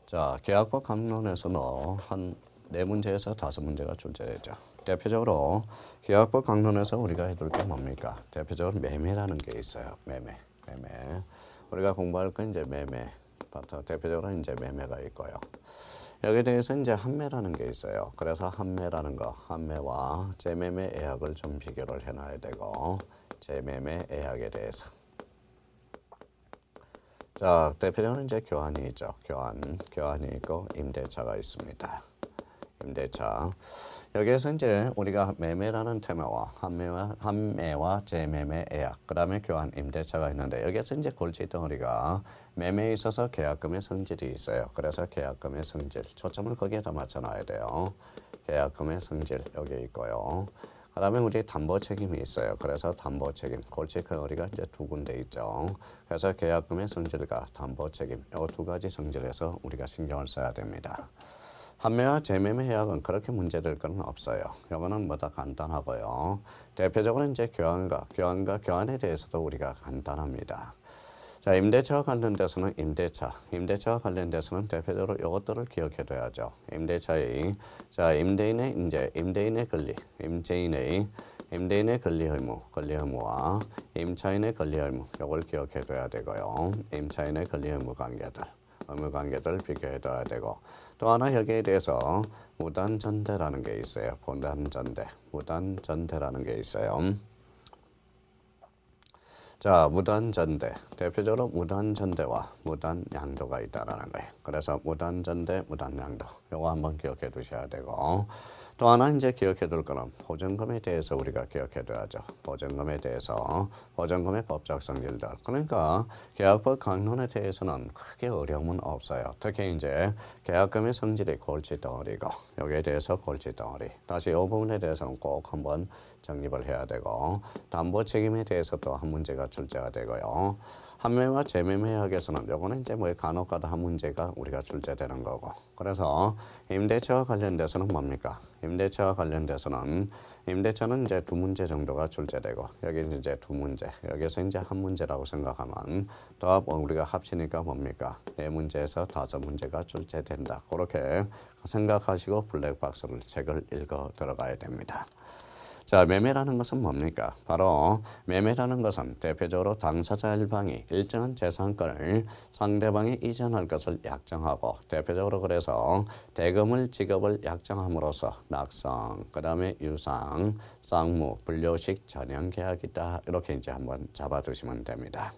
자, 계약법 강론에서는 한 4문제에서 5문제가 출제되죠. 대표적으로 계약법 강론에서 우리가 해둘 게 뭡니까? 대표적으로 매매라는 게 있어요. 매매. 우리가 공부할 건 이제 매매. 대표적으로 이제 매매가 있고요. 여기에 대해서 이제 환매라는 게 있어요. 그래서 환매라는 거, 환매와 재매매 예약을 좀 비교를 해놔야 되고, 재매매 예약에 대해서. 자, 대표적으로 이제 교환이 있죠. 교환이 있고 임대차가 있습니다. 임대차. 여기에서 이제 우리가 매매라는 테마와 환매와 재매매 예약, 그다음에 교환 임대차가 있는데 여기에서 이제 골칫덩어리가 매매에 있어서 계약금의 성질이 있어요. 그래서 계약금의 성질 초점을 거기에다 맞춰놔야 돼요. 계약금의 성질 여기 있고요. 그다음에 우리 담보 책임이 있어요. 그래서 담보 책임 골칫덩어리가 이제 2군데 있죠. 그래서 계약금의 성질과 담보 책임 이 2가지 성질에서 우리가 신경을 써야 됩니다. 환매와 재매매 계약은 그렇게 문제될 건 없어요. 이거는 뭐다 간단하고요. 대표적으로 이제 교환과 교환에 대해서도 우리가 간단합니다. 자, 임대차와 관련돼서는 임대차와 관련돼서는 대표적으로 이것들을 기억해둬야죠. 임대인의 권리, 임대인의 권리 의무와 임차인의 권리 의무, 이걸 기억해둬야 되고요. 임차인의 권리 의무 관계들 비교해둬야 되고, 또 하나 여기에 대해서 무단전대라는 게 있어요. 무단전대라는 게 있어요. 자, 무단전대. 대표적으로 무단전대와 무단양도가 있다라는 거예요. 그래서 무단전대, 무단양도. 요거 한번 기억해 두셔야 되고. 또 하나 이제 기억해 둘 거는 보증금에 대해서 우리가 기억해 둬야죠. 보증금의 법적 성질들. 그러니까 계약법 강론에 대해서는 크게 어려움은 없어요. 특히 이제 계약금의 성질이 골칫덩어리고, 여기에 대해서 골칫덩어리. 다시 이 부분에 대해서는 꼭 한번 정립을 해야 되고, 담보 책임에 대해서도 한 문제가 출제가 되고요. 환매와 재매매 계약에서는 요거는 이제 뭐 간혹가다 한 문제가 우리가 출제되는 거고. 그래서 임대차와 관련돼서는 뭡니까? 임대차와 관련돼서는 임대차는 이제 2문제 정도가 출제되고, 여기 이제 2문제, 여기서 이제 한 문제라고 생각하면 더 우리가 합치니까 뭡니까? 4문제에서 5문제가 출제된다. 그렇게 생각하시고 블랙박스를 책을 읽어 들어가야 됩니다. 자, 매매라는 것은 뭡니까? 바로 매매라는 것은 대표적으로 당사자 일방이 일정한 재산권을 상대방에 이전할 것을 약정하고, 대표적으로 그래서 대금을 지급을 약정함으로써 낙성, 그 다음에 유상, 쌍무, 불료식 전형계약이다. 이렇게 이제 한번 잡아두시면 됩니다.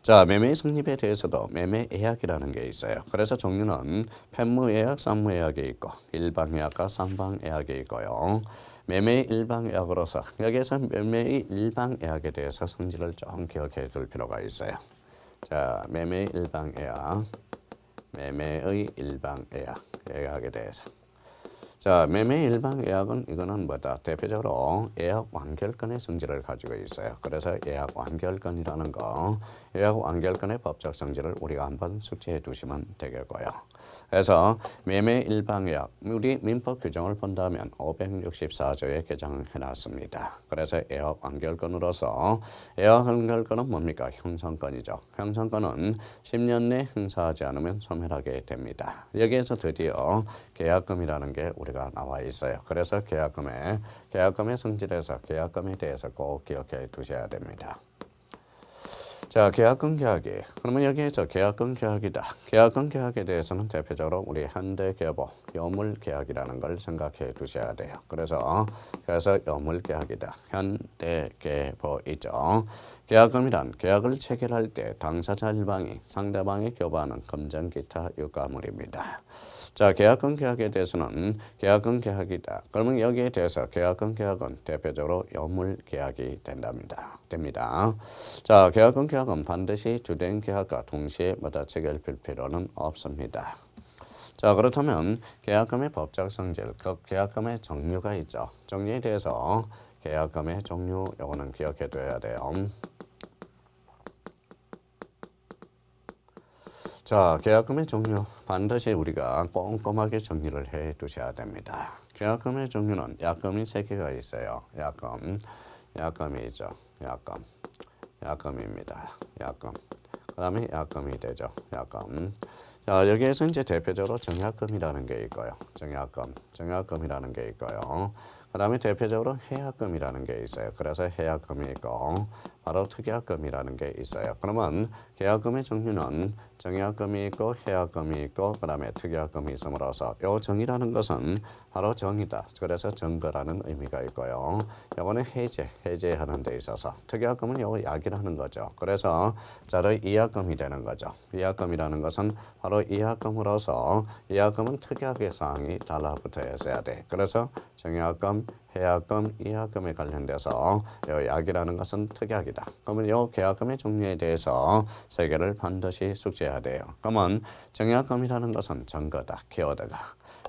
자, 매매 성립에 대해서도 매매 예약이라는 게 있어요. 그래서 종류는 편무 예약, 쌍무 예약이 있고, 일방 예약과 쌍방 예약이 있고요. 매매 일방 예약으로서 여기에서 매매의 일방 예약에 대해서 성질을 좀 기억해 둘 필요가 있어요. 자, 매매의 일방 예약에 대해서. 자, 매매 일방 예약은 이거는 뭐다? 대표적으로 예약 완결권의 성질을 가지고 있어요. 그래서 예약 완결권이라는 거, 예약 완결권의 법적 성질을 우리가 한번 숙지해 두시면 되겠고요. 그래서 매매 일방 예약, 우리 민법 규정을 본다면 564조에 개정해 놨습니다. 그래서 예약 완결권으로서, 예약 완결권은 뭡니까? 형성권이죠. 형성권은 10년 내 행사하지 않으면 소멸하게 됩니다. 여기에서 드디어 계약금이라는 게 우리가 나와 있어요. 그래서 계약금의 성질에서 계약금에 대해서 꼭 기억해 두셔야 됩니다. 자, 계약금 계약이. 그러면 여기에서 계약금 계약이다. 계약금 계약에 대해서는 대표적으로 우리 현대계보 여물 계약이라는 걸 생각해 두셔야 돼요. 그래서 여물 계약이다. 현대계보이죠. 계약금이란 계약을 체결할 때 당사자 일방이 상대방이 교부하는 금전 기타 유가물입니다. 자, 계약금 계약에 대해서는 계약금 계약이다. 그러면 여기에 대해서 계약금 계약은 대표적으로 여물 계약이 됩니다. 자, 계약금 계약은 반드시 주된 계약과 동시에 체결될 필요는 없습니다. 자, 그렇다면 계약금의 법적 성질, 그 계약금의 종류가 있죠. 종류에 대해서 계약금의 종류, 요거는 기억해 둬야 돼요. 자, 계약금의 종류 반드시 우리가 꼼꼼하게 정리를 해 두셔야 됩니다. 계약금의 종류는 약금이 3개가 있어요. 약금이 있죠. 약금입니다. 약금. 그다음에 약금이 되죠. 약금. 자, 여기에서 이제 대표적으로 정약금이라는 게 있고요. 정약금이라는 게 있고요. 그다음에 대표적으로 해약금이라는 게 있어요. 그래서 해약금이 있고 바로 특약금이라는 게 있어요. 그러면 계약금의 종류는 정약금이 있고 해약금이 있고 그다음에 특약금이 있음으로써 요 정이라는 것은 바로 정이다. 그래서 정거라는 의미가 있고요. 요거는 해제하는 데 있어서 특약금은 요거 약이라는 거죠. 그래서 자로 이약금이 되는 거죠. 이약금이라는 것은 바로 이약금으로서 이약금은 특약의 사항이 달라붙어 있어야 돼. 그래서 정약금, 해약금, 이약금에 관련돼서 요 약이라는 것은 특약이다. 그러면 요 계약금의 종류에 대해서 세 개를 반드시 숙지해야 돼요. 그러면 정약금이라는 것은 정거다. 키워드가.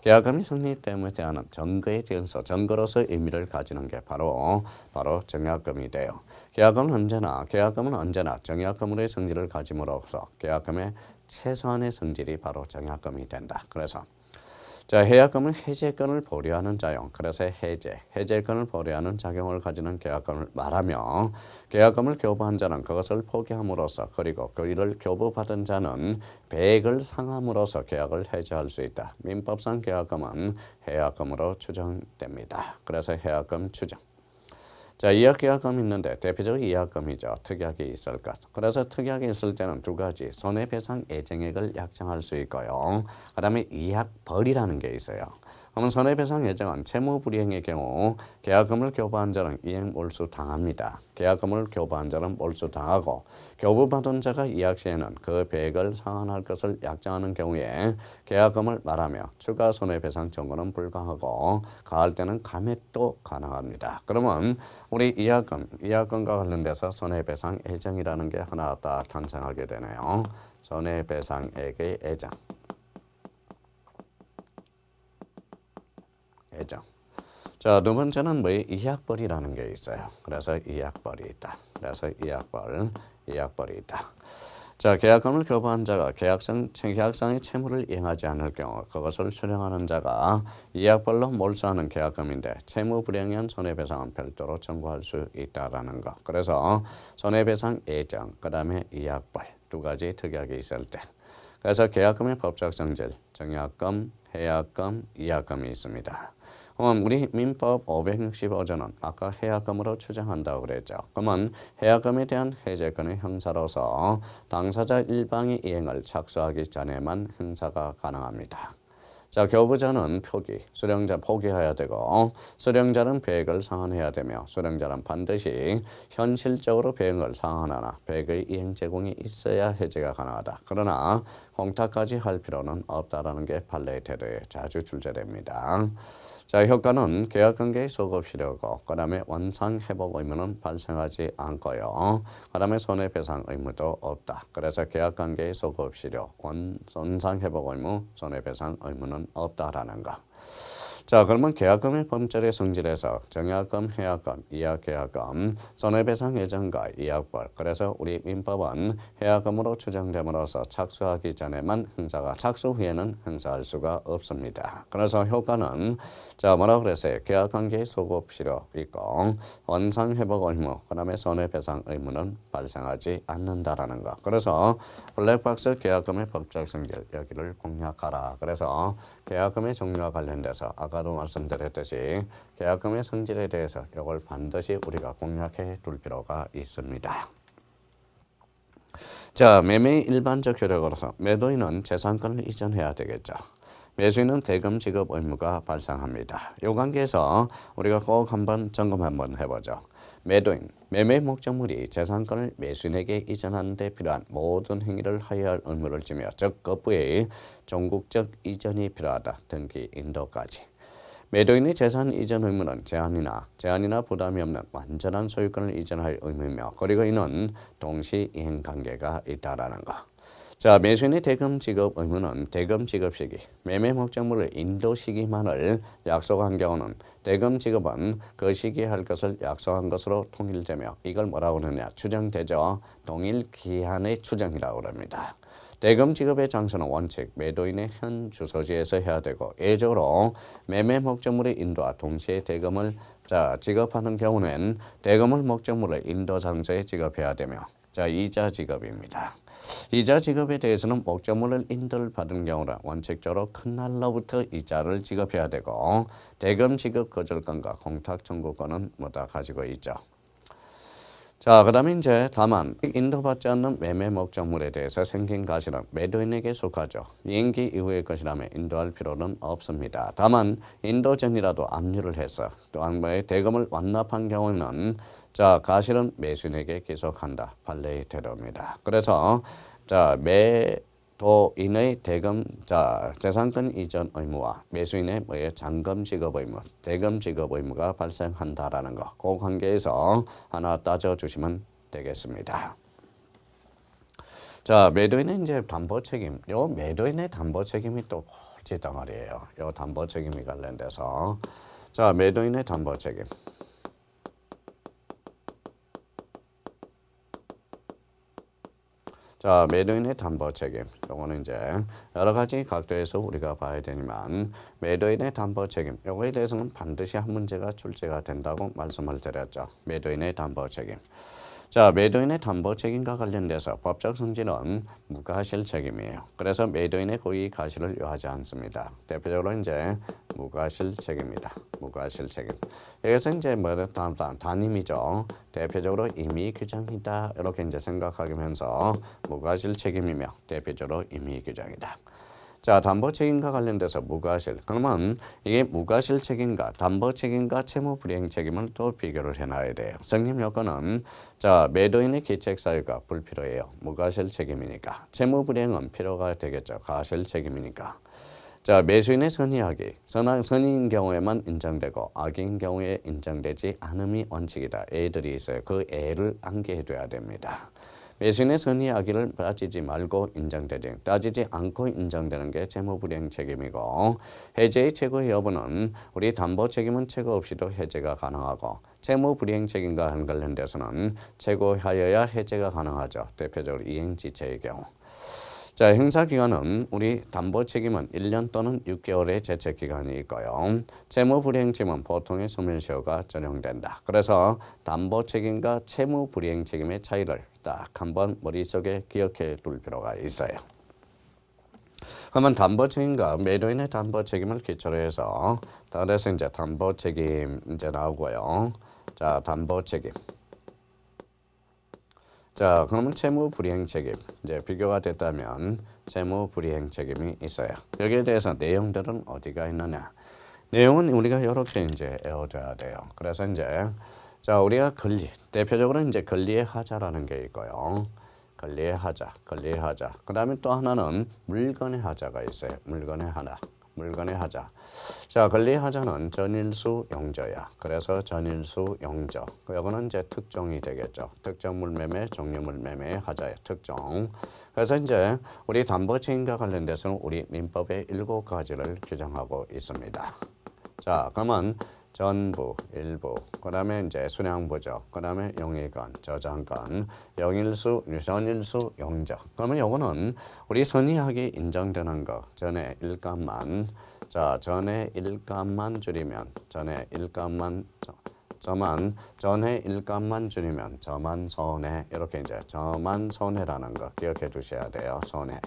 계약금이 성립됨에 대한 정거의 전서, 정거로서 의미를 가지는 게 바로 정약금이 돼요. 계약금은 언제나 정약금으로의 성질을 가짐으로써 계약금의 최소한의 성질이 바로 정약금이 된다. 그래서 자, 해약금은 해제권을 보류하는 자용. 그래서 해제권을 보류하는 작용을 가지는 계약금을 말하며 계약금을 교부한 자는 그것을 포기함으로써 그리고 그 이를 교부받은 자는 배액을 상함으로써 계약을 해제할 수 있다. 민법상 계약금은 해약금으로 추정됩니다. 그래서 해약금 추정. 자, 이약계약금이 있는데 대표적으로 이약금이죠. 특약이 있을 것. 그래서 특약이 있을 때는 두 가지. 손해배상 예정액을 약정할 수 있고요. 그 다음에 이약벌이라는 게 있어요. 그러면 손해배상 예정은 채무불이행의 경우 계약금을 교부한 자는 이행 몰수당합니다. 계약금을 교부한 자는 몰수당하고 교부받은 자가 이약 시에는 그 배액을 상환할 것을 약정하는 경우에 계약금을 말하며 추가 손해배상 청구는 불가하고 가할 때는 감액도 가능합니다. 그러면 우리 이약금과 관련돼서 손해배상 예정이라는 게 하나 딱 탄생하게 되네요. 손해배상액의 예정. 자, 두 번째는 이약벌이라는 게 있어요. 그래서 이약벌이 있다. 이약벌이 있다. 자, 계약금을 교부한 자가 계약상의 채무를 이행하지 않을 경우 그것을 수령하는 자가 이약벌로 몰수하는 계약금인데 채무 불이행한 손해배상은 별도로 청구할 수 있다라는 거. 그래서 손해배상 예정, 그 다음에 이약벌 두 가지 특약이 있을 때. 그래서 계약금의 법적 성질, 정약금, 해약금, 이약금이 있습니다. 우리 민법 565조는 아까 해약금으로 추정한다고 그랬죠. 그러면 해약금에 대한 해제권의 형사로서 당사자 일방이 이행을 착수하기 전에만 행사가 가능합니다. 자, 교부자는 수령자 포기해야 되고 수령자는 배액을 상환해야 되며 수령자는 반드시 현실적으로 배액을 상환하나 배액의 이행 제공이 있어야 해제가 가능하다. 그러나 공탁까지 할 필요는 없다라는 게 판례의 태도에 자주 출제됩니다. 자, 효과는 계약관계의 소급시료고 그 다음에 원상회복 의무는 발생하지 않고요. 그 다음에 손해배상 의무도 없다. 그래서 계약관계의 소급시료, 원상회복 의무, 손해배상 의무는 없다라는 거. 자, 그러면 계약금의 범죄의 성질에서 정약금, 해약금, 이약계약금, 손해배상 예정과 이약벌. 그래서 우리 민법은 해약금으로 추정됨으로써 착수하기 전에만 행사가, 착수 후에는 행사할 수가 없습니다. 그래서 효과는 자, 뭐라고 그랬어요? 계약관계의 소급시료 있고 원상회복 의무, 그 다음에 손해배상 의무는 발생하지 않는다라는 거. 그래서 블랙박스 계약금의 법적 성질 여기를 공략하라. 그래서 계약금의 종류와 관련돼서 아까도 말씀드렸듯이 계약금의 성질에 대해서 이걸 반드시 우리가 공략해 둘 필요가 있습니다. 자, 매매의 일반적 효력으로서 매도인은 재산권을 이전해야 되겠죠. 매수인은 대금 지급 의무가 발생합니다. 이 관계에서 우리가 꼭 한번 점검 한번 해보죠. 매도인, 매매 목적물이 재산권을 매수인에게 이전하는 데 필요한 모든 행위를 하여야 할 의무를 지며 즉 급부의 종국적 이전이 필요하다. 등기 인도까지. 매도인의 재산 이전 의무는 제한이나 부담이 없는 완전한 소유권을 이전할 의무이며 그리고 이는 동시 이행 관계가 있다라는 거. 자, 매수인의 대금 지급 의무는 대금 지급 시기, 매매 목적물을 인도 시기만을 약속한 경우는 대금 지급은 그 시기에 할 것을 약속한 것으로 통일되며 이걸 뭐라고 하느냐? 추정되죠. 동일 기한의 추정이라고 합니다. 대금 지급의 장소는 원칙 매도인의 현 주소지에서 해야 되고 예적으로 매매 목적물의 인도와 동시에 대금을 지급하는 경우는 대금을 목적물의 인도 장소에 지급해야 되며 자, 이자 지급입니다. 이자 지급에 대해서는 목적물을 인도받은 경우는 원칙적으로 큰 날로부터 이자를 지급해야 되고 대금 지급 거절권과 공탁 청구권은 뭐다 가지고 있죠. 자, 그다음에 이제 다만 인도받지 않는 매매 목적물에 대해서 생긴 가시는 매도인에게 속하죠. 이행기 이후의 것이라면 인도할 필요는 없습니다. 다만 인도 전이라도 압류를 해서 또한 대금을 완납한 경우는 자, 가실은 매수인에게 기속한다. 판례의 태도입니다. 그래서 자, 매도인의 대금, 자, 재산권 이전 의무와 매수인의 잔금 지급 의무, 대금 지급 의무가 발생한다라는 거, 그 관계에서 하나 따져주시면 되겠습니다. 자, 매도인의 이제 담보 책임, 요 매도인의 담보 책임이 또 골치 덩어리예요. 요 담보 책임이 관련돼서 자, 매도인의 담보 책임. 자, 매도인의 담보 책임. 요거는 이제 여러 가지 각도에서 우리가 봐야 되지만 매도인의 담보 책임. 요거에 대해서는 반드시 한 문제가 출제가 된다고 말씀을 드렸죠. 매도인의 담보 책임. 자, 매도인의 담보 책임과 관련돼서 법적 성질은 무과실 책임이에요. 그래서 매도인의 고의 과실을 요하지 않습니다. 대표적으로 이제 무과실 책임이다. 무과실 책임. 여기서 이제 단임이죠. 대표적으로 임의 규정이다. 이렇게 이제 생각하면서 무과실 책임이며 대표적으로 임의 규정이다. 자, 담보 책임과 관련돼서 무과실. 그러면 이게 무과실 책임과 담보 책임과 채무 불이행 책임을 또 비교를 해놔야 돼요. 성립 요건은 자, 매도인의 기책 사유가 불필요해요. 무과실 책임이니까. 채무 불이행은 필요가 되겠죠. 과실 책임이니까. 자, 매수인의 선의악이 선의인 경우에만 인정되고 악인 경우에 인정되지 않음이 원칙이다. 애들이 있어요. 그 애를 암기해둬야 됩니다. 매수인의 선의 악의를 따지지 말고 인정되지 따지지 않고 인정되는 게 채무불이행 책임이고 해제의 최고 여부는 우리 담보 책임은 최고 없이도 해제가 가능하고 채무불이행 책임과 관련돼서는 최고하여야 해제가 가능하죠. 대표적으로 이행지체의 경우. 자, 행사기간은 우리 담보 책임은 1년 또는 6개월의 제척기간이 있고요. 채무불이행 책임은 보통의 소멸시효가 적용된다. 그래서 담보 책임과 채무불이행 책임의 차이를 딱 한번 머릿속에 기억해 둘 필요가 있어요. 그러면 담보 책임과 매도인의 담보 책임을 기초로 해서 그래서 이제 담보 책임 이제 나오고요. 자, 담보 책임. 자, 그러면 채무 불이행 책임 이제 비교가 됐다면 채무 불이행 책임이 있어요. 여기에 대해서 내용들은 어디가 있느냐? 내용은 우리가 이렇게 이제 외워줘야 돼요. 그래서 이제 자, 우리가 권리 대표적으로 이제 권리의 하자라는 게 있고요. 권리의 하자, 권리의 하자. 그다음에 또 하나는 물건의 하자가 있어요. 물건의 하나. 물건의 하자. 자, 권리의 하자는 전일수 용저야. 그래서 전일수 용저. 이거는 이제 특종이 되겠죠. 특정 물매매, 종류 물매매의 하자의 특종. 그래서 이제 우리 담보 책임과 관련돼서는 우리 민법의 7가지를 규정하고 있습니다. 자, 그러면 전부, 일부, 그 다음에 이제 순양부적, 그 다음에 용의권, 저장권, 영일수, 전일수, 용적. 그러면 요거는 우리 선의학이 인정되는 거, 전에 일감만, 자, 전에 일감만 줄이면, 전에 일감만, 전에 일감만 줄이면 저만 손해, 이렇게 이제 저만 손해라는 거 기억해 두셔야 돼요, 손해.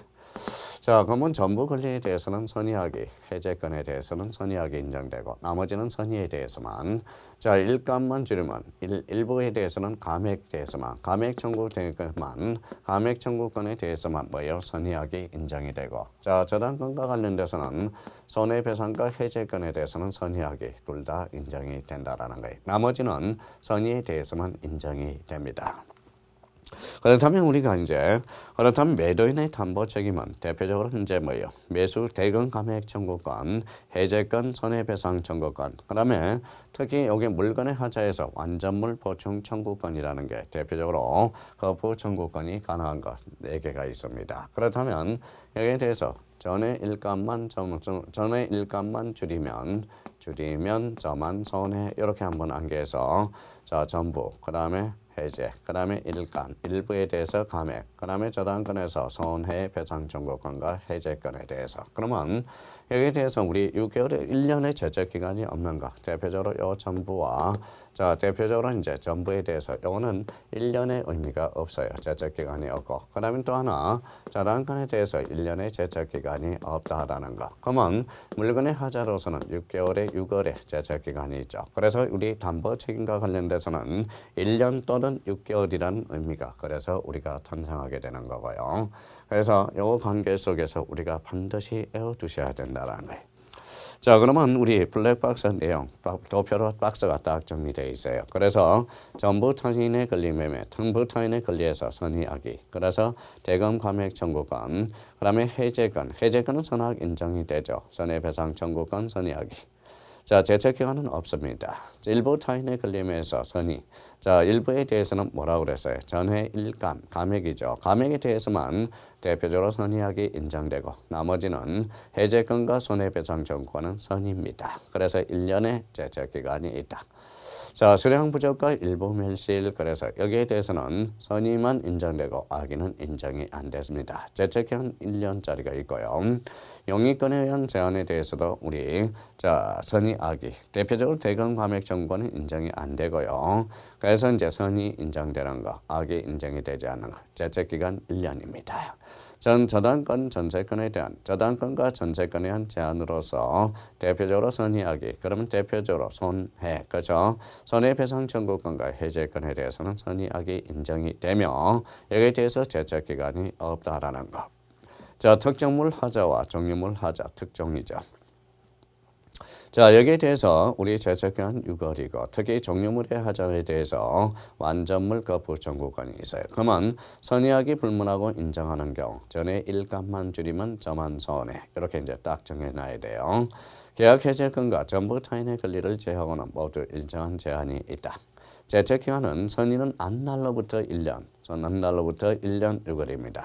자, 그러면 전부 권리에 대해서는 선의하기, 해제권에 대해서는 선의하기 인정되고 나머지는 선의에 대해서만 자, 일감만 줄이면 일부에 대해서는 감액에 대해서만 감액 청구권만 감액 청구권에 대해서만 뭐예요? 선의하기 인정이 되고 자, 저당권과 관련돼서는 손해배상과 해제권에 대해서는 선의하기 둘 다 인정이 된다라는 거예요. 나머지는 선의에 대해서만 인정이 됩니다. 그렇다면 우리가 이제 그렇다면 매도인의 담보 책임은 대표적으로 이제 뭐예요? 매수 대금 감액 청구권, 해제권, 손해배상 청구권. 그다음에 특히 여기 물건의 하자에서 완전물 보충 청구권이라는 게 대표적으로 거부 청구권이 가능한 것 4개가 있습니다. 그렇다면 여기에 대해서 전에 일감만 줄이면 저만 손해 이렇게 한번 안개해서 자, 전부 그다음에 해제, 그 다음에 일감, 일부에 대해서 감액, 그 다음에 저당권에서 손해배상 청구권과 해제권에 대해서. 그러면 여기에 대해서 우리 6개월에 1년의 제적기간이 없는가? 대표적으로 요 전부와 대표적으로 이제 전부에 대해서 요거는 1년의 의미가 없어요. 제적기간이 없고. 그 다음에 또 하나 저당권에 대해서 1년의 제적기간이 없다라는 거. 그러면 물건의 하자로서는 6개월에 6월의 제적기간이 있죠. 그래서 우리 담보 책임과 관련돼서는 1년 또는 6개월이라는 의미가 그래서 우리가 탄생하게 되는 거고요. 그래서 이 관계 속에서 우리가 반드시 외워두셔야 된다는 거예요. 자, 그러면 우리 블랙박스 내용 도표로 박스가 딱 정리되어 있어요. 그래서 전부 타인의 권리 매매, 통부 타인의 권리에서 선의하기. 그래서 대금 감액 청구권, 그다음에 해제권. 해제권은 선악 인정이 되죠. 손해배상 청구권 선의하기. 자, 제척기간은 없습니다. 일부 타인의 권리에서 선의. 자, 일부에 대해서는 뭐라고 그랬어요? 전회 일감, 감액이죠. 감액에 대해서만 대표적으로 선의하기 인정되고 나머지는 해제권과 손해배상 청구권은 선의입니다. 그래서 1년의 제척기간이 있다. 자, 수량 부족과 일부 멸실. 그래서 여기에 대해서는 선의만 인정되고 악의는 인정이 안 됐습니다. 제척기간 1년짜리가 있고요. 영위권에 의한 제한에 대해서도 우리 선의 악의 대표적으로 대금 감액 청구권은 인정이 안 되고요. 그래서 이제 선의 인정되는 거, 악의 인정이 되지 않는 거. 제척기간 1년입니다. 저당권 전세권에 대한 저당권과 전세권에 대한 제한으로서 대표적으로 선의하기. 그러면 대표적으로 손해, 그렇죠? 손해배상 청구권과 해제권에 대해서는 선의하기 인정이 되며 여기에 대해서 제척기간이 없다라는 거. 자, 특정물 하자와 종류물 하자 특종이죠. 자, 여기에 대해서 우리 제척기간 6월이고 특히 종류물의 하자에 대해서 완전물 거부 청구권이 있어요. 그러면 선의하기 불문하고 인정하는 경우 전에 일감만 줄이면 저만 손해 이렇게 이제 딱 정해놔야 돼요. 계약 해제권과 전부 타인의 권리를 제하고는 모두 일정한 제한이 있다. 제척기간은 선의는 안날로부터 1년, 전날로부터 1년 6월입니다.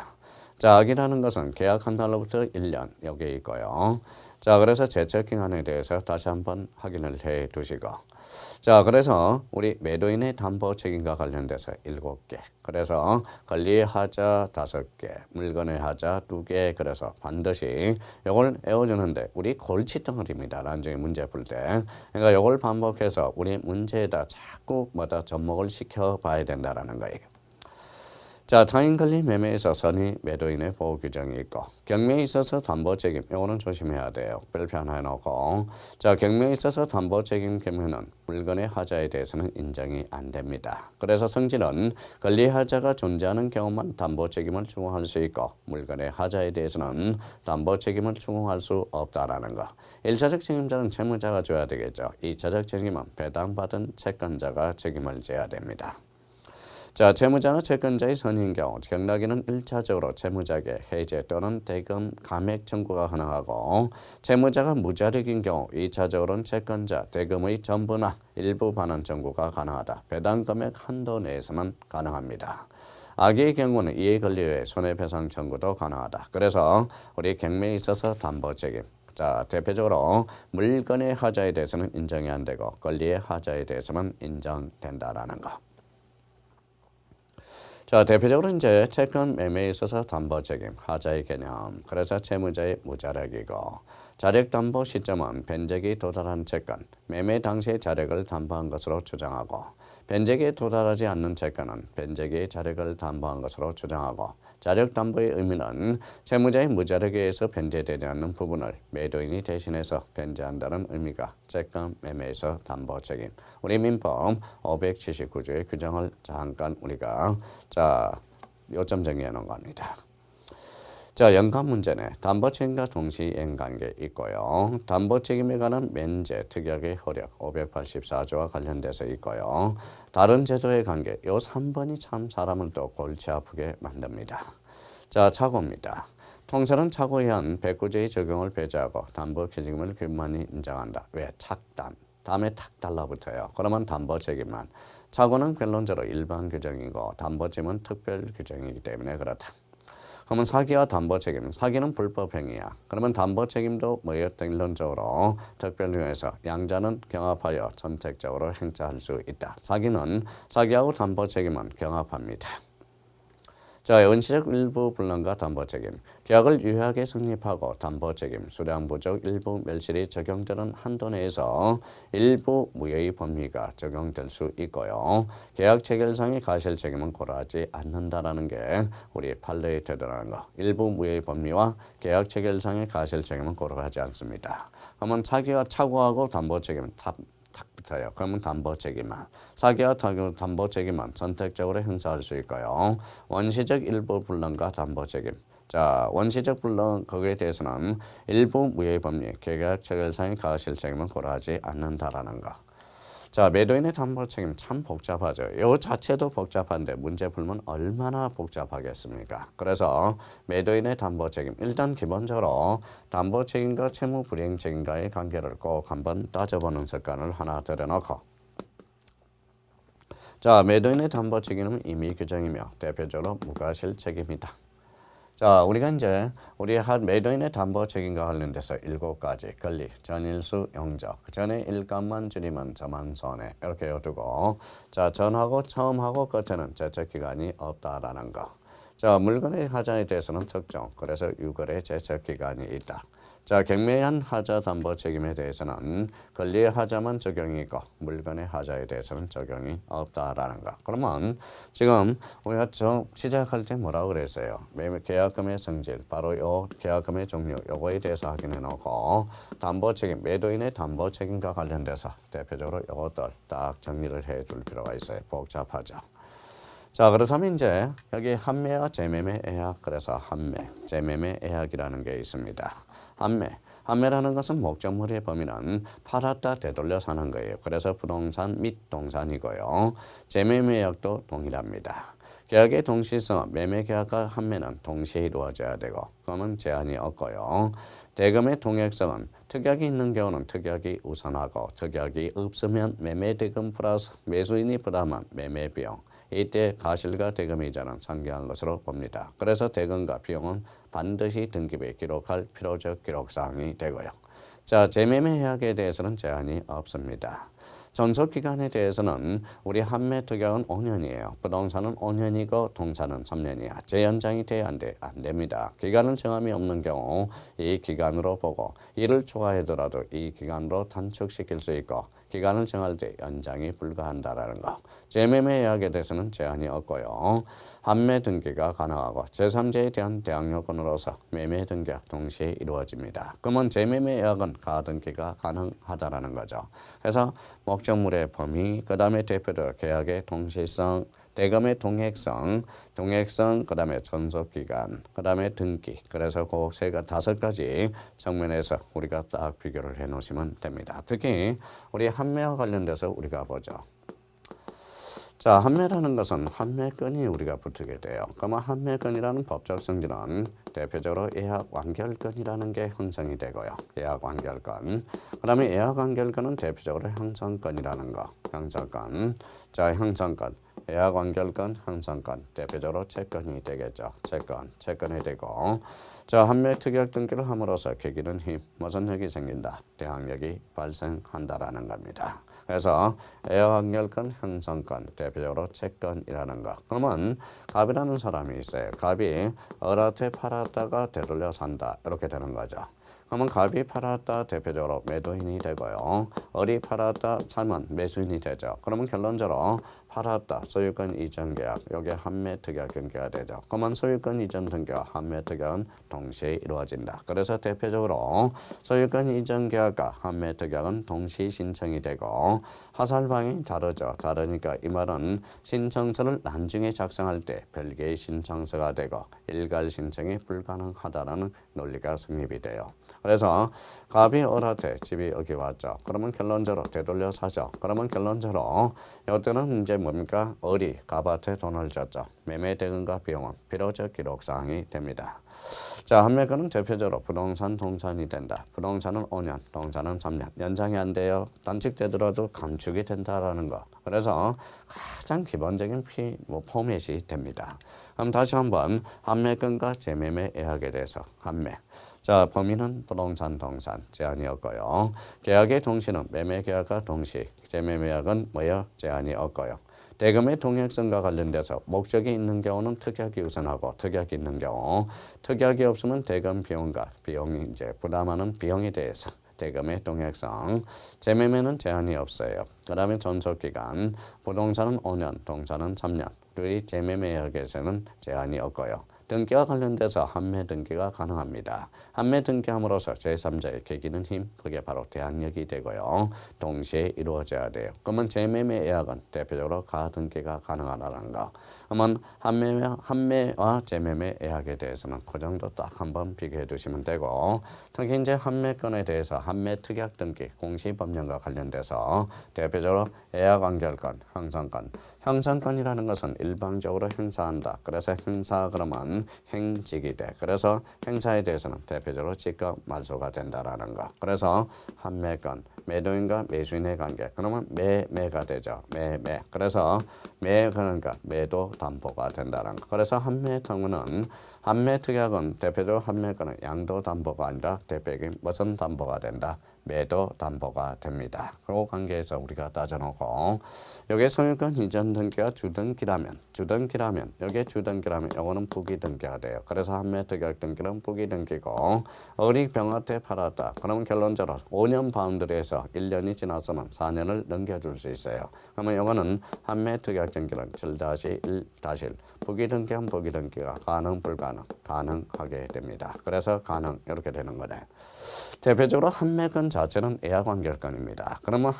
자, 악이라는 것은 계약한 날로부터 1년 여기에 있고요. 자, 그래서 제척기간에 대해서 다시 한번 확인을 해 두시고. 자, 그래서 우리 매도인의 담보 책임과 관련돼서 7개. 그래서 권리의 하자 5개, 물건의 하자 2개. 그래서 반드시 이걸 외워주는데 우리 골칫덩어리입니다. 나중에 문제 풀 때. 그러니까 이걸 반복해서 우리 문제에다 자꾸 접목을 시켜봐야 된다라는 거예요. 자, 타인 권리 매매에서 선의 매도인의 보호 규정이 있고 경매에 있어서 담보 책임 이거는 조심해야 돼요. 별표 하나 해놓고 자, 경매에 있어서 담보 책임 경매는 물건의 하자에 대해서는 인정이 안 됩니다. 그래서 성질은 권리 하자가 존재하는 경우만 담보 책임을 추궁할 수 있고 물건의 하자에 대해서는 담보 책임을 추궁할 수 없다라는 거. 1차적 책임자는 채무자가 져야 되겠죠. 2차적 책임은 배당받은 채권자가 책임을 져야 됩니다. 자, 채무자나 채권자의 선의인 경우 경락인은 1차적으로 채무자에게 해제 또는 대금 감액 청구가 가능하고 채무자가 무자력인 경우 2차적으로는 채권자 대금의 전부나 일부 반환 청구가 가능하다. 배당 금액 한도 내에서만 가능합니다. 악의 경우는 이에 권리의 손해배상 청구도 가능하다. 그래서 우리 경매에 있어서 담보 책임. 자, 대표적으로 물건의 하자에 대해서는 인정이 안 되고 권리의 하자에 대해서만 인정된다라는 거. 자, 대표적으로 이제 채권 매매에 있어서 담보 책임, 하자의 개념. 그래서 채무자의 무자력이고 자력 담보 시점은 변적이 도달한 채권, 매매 당시에 자력을 담보한 것으로 주장하고 변적에 도달하지 않는 채권은 변적의 자력을 담보한 것으로 주장하고 자력 담보의 의미는 채무자의 무자력에 의해서 변제되지 않는 부분을 매도인이 대신해서 변제한다는 의미가 채권 매매에서 담보 책임. 우리 민법 579조의 규정을 잠깐 우리가 요점 정리해 놓은 겁니다. 자, 연관 문제네. 담보 책임과 동시 이행 관계 있고요. 담보 책임에 관한 면제 특약의 효력 584조와 관련돼서 있고요. 다른 제도의 관계 요 3번이 참 사람을 또 골치 아프게 만듭니다. 자, 착오입니다. 통찰은 착오에 의한 백구제의 적용을 배제하고 담보 책임을 규만히 인정한다. 왜? 착담. 다음에 탁 달라붙어요. 그러면 담보 책임만. 착오는 결론적으로 일반 규정이고 담보 책임은 특별 규정이기 때문에 그렇다. 그러면 사기와 담보 책임. 사기는 불법 행위야. 그러면 담보 책임도 뭐였든 일론적으로 특별유예에서 양자는 경합하여 선택적으로 행사할 수 있다. 사기하고 담보 책임은 경합합니다. 자, 원시적 일부 불능과 담보 책임. 계약을 유효하게 성립하고 담보 책임, 수량 부족 일부 멸실이 적용되는 한도 내에서 일부 무효의 법리가 적용될 수 있고요. 계약 체결상의 가실 책임은 고려하지 않는다라는 게 우리 판례의 태도라는 거. 일부 무효의 법리와 계약 체결상의 가실 책임은 고려하지 않습니다. 그러면 사기와 착오하고 담보 책임은 딱 붙어요. 그러면 담보 책임만, 사기와 담보 책임만 선택적으로 행사할 수 있고요. 원시적 일부 불능과 담보 책임. 자, 원시적 불능 거기에 대해서는 일부 무효의 법리, 계약 체결상의 가실 책임은 고려하지 않는다라는 거. 자, 매도인의 담보 책임 참 복잡하죠. 이 자체도 복잡한데 문제 풀면 얼마나 복잡하겠습니까? 그래서 매도인의 담보 책임, 일단 기본적으로 담보 책임과 채무 불이행 책임과의 관계를 꼭 한번 따져보는 습관을 하나 들여놓고, 자, 매도인의 담보 책임은 임의 규정이며 대표적으로 무과실 책임이다. 자, 우리가 이제 우리 매도인의 담보 책임과 관련돼서 7가지 권리, 전일수, 용적, 전에 일감만 줄이면 저만 손해 이렇게 두고, 자, 전하고 처음하고 끝에는 제척기간이 없다라는 거. 자, 물건의 하자에 대해서는 특정, 그래서 유거래 제척기간이 있다. 자, 경매한 하자 담보 책임에 대해서는 권리의 하자만 적용이 있고 물건의 하자에 대해서는 적용이 없다라는 거. 그러면 지금 우리가 시작할 때 뭐라고 그랬어요? 계약금의 성질, 바로 요 계약금의 종류, 요거에 대해서 확인해 놓고 담보 책임, 매도인의 담보 책임과 관련돼서 대표적으로 요것들 딱 정리를 해 줄 필요가 있어요. 복잡하죠. 자, 그렇다면 이제 여기 환매와 재매매 애약, 그래서 환매, 재매매 애약이라는 게 있습니다. 환매라는 것은 목적물의 범위는 팔았다 되돌려 사는 거예요. 그래서 부동산 및 동산이고요. 재매매약도 동일합니다. 계약의 동시성, 매매계약과 환매는 동시에 이루어져야 되고, 그러면 제한이 없고요. 대금의 동액성은 특약이 있는 경우는 특약이 우선하고, 특약이 없으면 매매대금 플러스 매수인이 부담한 매매비용, 이때 가실과 대금이자는 상기한 것으로 봅니다. 그래서 대금과 비용은 반드시 등기부에 기록할 필요적 기록사항이 되고요. 자, 재매매 계약에 대해서는 제한이 없습니다. 전속기간에 대해서는 우리 환매 특약은 5년이에요. 부동산은 5년이고 동산은 3년이야. 재연장이 돼야 안 됩니다. 기간을 정함이 없는 경우 이 기간으로 보고 이를 초과하더라도 이 기간으로 단축시킬 수 있고, 기간을 정할 때 연장이 불가한다라는 거. 재매매 계약에 대해서는 제한이 없고요. 환매 등기가 가능하고 제3자에 대한 대항 요건으로서 매매 등기가 동시에 이루어집니다. 그러면 재매매 계약은 가등기가 가능하다라는 거죠. 그래서 목적물의 범위, 그 다음에 대표적으로 계약의 동시성, 대금의 동액성, 그 다음에 전속기간, 그 다음에 등기. 그래서 그 5가지 측면에서 우리가 딱 비교를 해 놓으시면 됩니다. 특히 우리 환매와 관련돼서 우리가 보죠. 자, 환매라는 것은 환매건이 우리가 붙게 돼요. 그러면 환매건이라는 법적 성질은 대표적으로 예약 완결건이라는 게 형성이 되고요. 예약 완결건. 그 다음에 예약 완결건은 대표적으로 형성건이라는 거. 형성건. 자, 형성건. 예약 완결건, 형성건, 대표적으로 채권이 되겠죠. 채권이 되고, 자, 환매 특약 등기를 함으로써 계기는 힘, 무슨 력이 생긴다? 대항력이 발생한다라는 겁니다. 그래서 예약 완결건, 형성건, 대표적으로 채권이라는 거. 그러면 갑이라는 사람이 있어요. 갑이 을한테 팔았다가 되돌려 산다, 이렇게 되는 거죠. 그러면 갑이 팔았다 대표적으로 매도인이 되고요. 을이 팔았다 사면 매수인이 되죠. 그러면 결론적으로 팔았다 소유권 이전 계약, 여기에 환매 특약 등기가 되죠. 그러면 소유권 이전 등기와 환매 특약은 동시에 이루어진다. 그래서 대표적으로 소유권 이전 계약과 환매 특약은 동시 신청이 되고, 하살 방향이 다르죠. 다르니까 이 말은 신청서를 나중에 작성할 때 별개의 신청서가 되고 일괄 신청이 불가능하다라는 논리가 성립이 돼요. 그래서 갑이 을한테 집이 여기 왔죠. 그러면 결론적으로 되돌려 사죠. 그러면 결론적으로 이때는 이제 뭡니까? 어리, 값한테 돈을 줬죠. 매매 대금과 비용은 비로적 기록사항이 됩니다. 자, 판매건은 대표적으로 부동산, 동산이 된다. 부동산은 5년, 동산은 3년. 연장이 안 돼요. 단축되더라도 감축이 된다라는 거. 그래서 가장 기본적인 포맷이 됩니다. 그럼 다시 한번 판매건과 재매매 예약에 대해서 판매. 자, 범위는 부동산, 동산 제한이었고요. 계약의 동시는 매매 계약과 동시, 재매매 계약은 뭐예요? 제한이 없고요. 대금의 동일성과 관련돼서 목적이 있는 경우는 특약이 우선하고 특약이 있는 경우 특약이 없으면 대금 비용과 비용이 이제 부담하는 비용에 대해서 대금의 동일성 재매매는 제한이 없어요. 그 다음에 존속기간 부동산은 5년, 동산은 3년 우리 재매매 계약에서는 제한이 없고요. 등기와 관련돼서 판매 등기가 가능합니다. 판매 등기함으로써 제3자의 계기는 힘, 그게 바로 대항력이 되고요. 동시에 이루어져야 돼요. 그러면 재매매 예약은 대표적으로 가등기가 가능하다는 거. 그러면 판매와 재매매 예약에 대해서는 그 정도 딱 한번 비교해 두시면 되고 특히 이제 판매건에 대해서 판매 특약 등기, 공시법령과 관련돼서 대표적으로 예약 완결건, 형성건. 형성건이라는 것은 일방적으로 행사한다. 그래서 행사 그러면 행직이 돼. 그래서 행사에 대해서는 대표적으로 직급 말소가 된다라는 거. 그래서 판매건, 매도인과 매수인의 관계. 그러면 매매가 되죠. 매매. 그래서 그러니까 매도 담보가 된다는 거. 그래서 판매 통은 판매 특약은 대표적으로 판매건은 양도 담보가 아니라 대표적인 무슨 담보가 된다. 매도 담보가 됩니다. 그 관계에서 우리가 따져놓고 여기에 소유권 이전 등기가 주등기라면 여기에 주등기라면 이거는 부기등기가 돼요. 그래서 판매 특약 등기는 부기등기고 어리 병한테 팔았다. 그러면 결론적으로 5년 바운드리에서 1년이 지났으면 4년을 넘겨줄 수 있어요. 그러면 이거는 판매 특약 등기는 7-1-1 부기등기한 부기등기가 가능 불가능 가능하게 됩니다. 그래서 가능 이렇게 되는 거네. 대표적으로 판매건 자체는 예약 완결건입니다. 그러면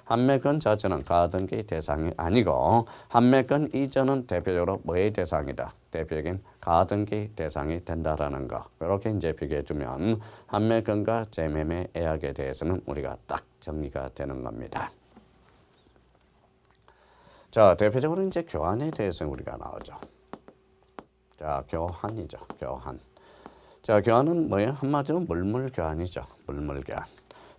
판매건 자체는 가등기 대상이 아니고 판매건 이전은 대표적으로 뭐의 대상이다. 대표적인 가등기 대상이 된다라는 거. 이렇게 이제 비교해 주면 판매건과 재매매 예약에 대해서는 우리가 딱 정리가 되는 겁니다. 자, 대표적으로 이제 교환에 대해서 우리가 나오죠. 자, 교환이죠. 교환. 자, 교환은 뭐예요? 한마디로 물물 교환이죠. 물물 교환.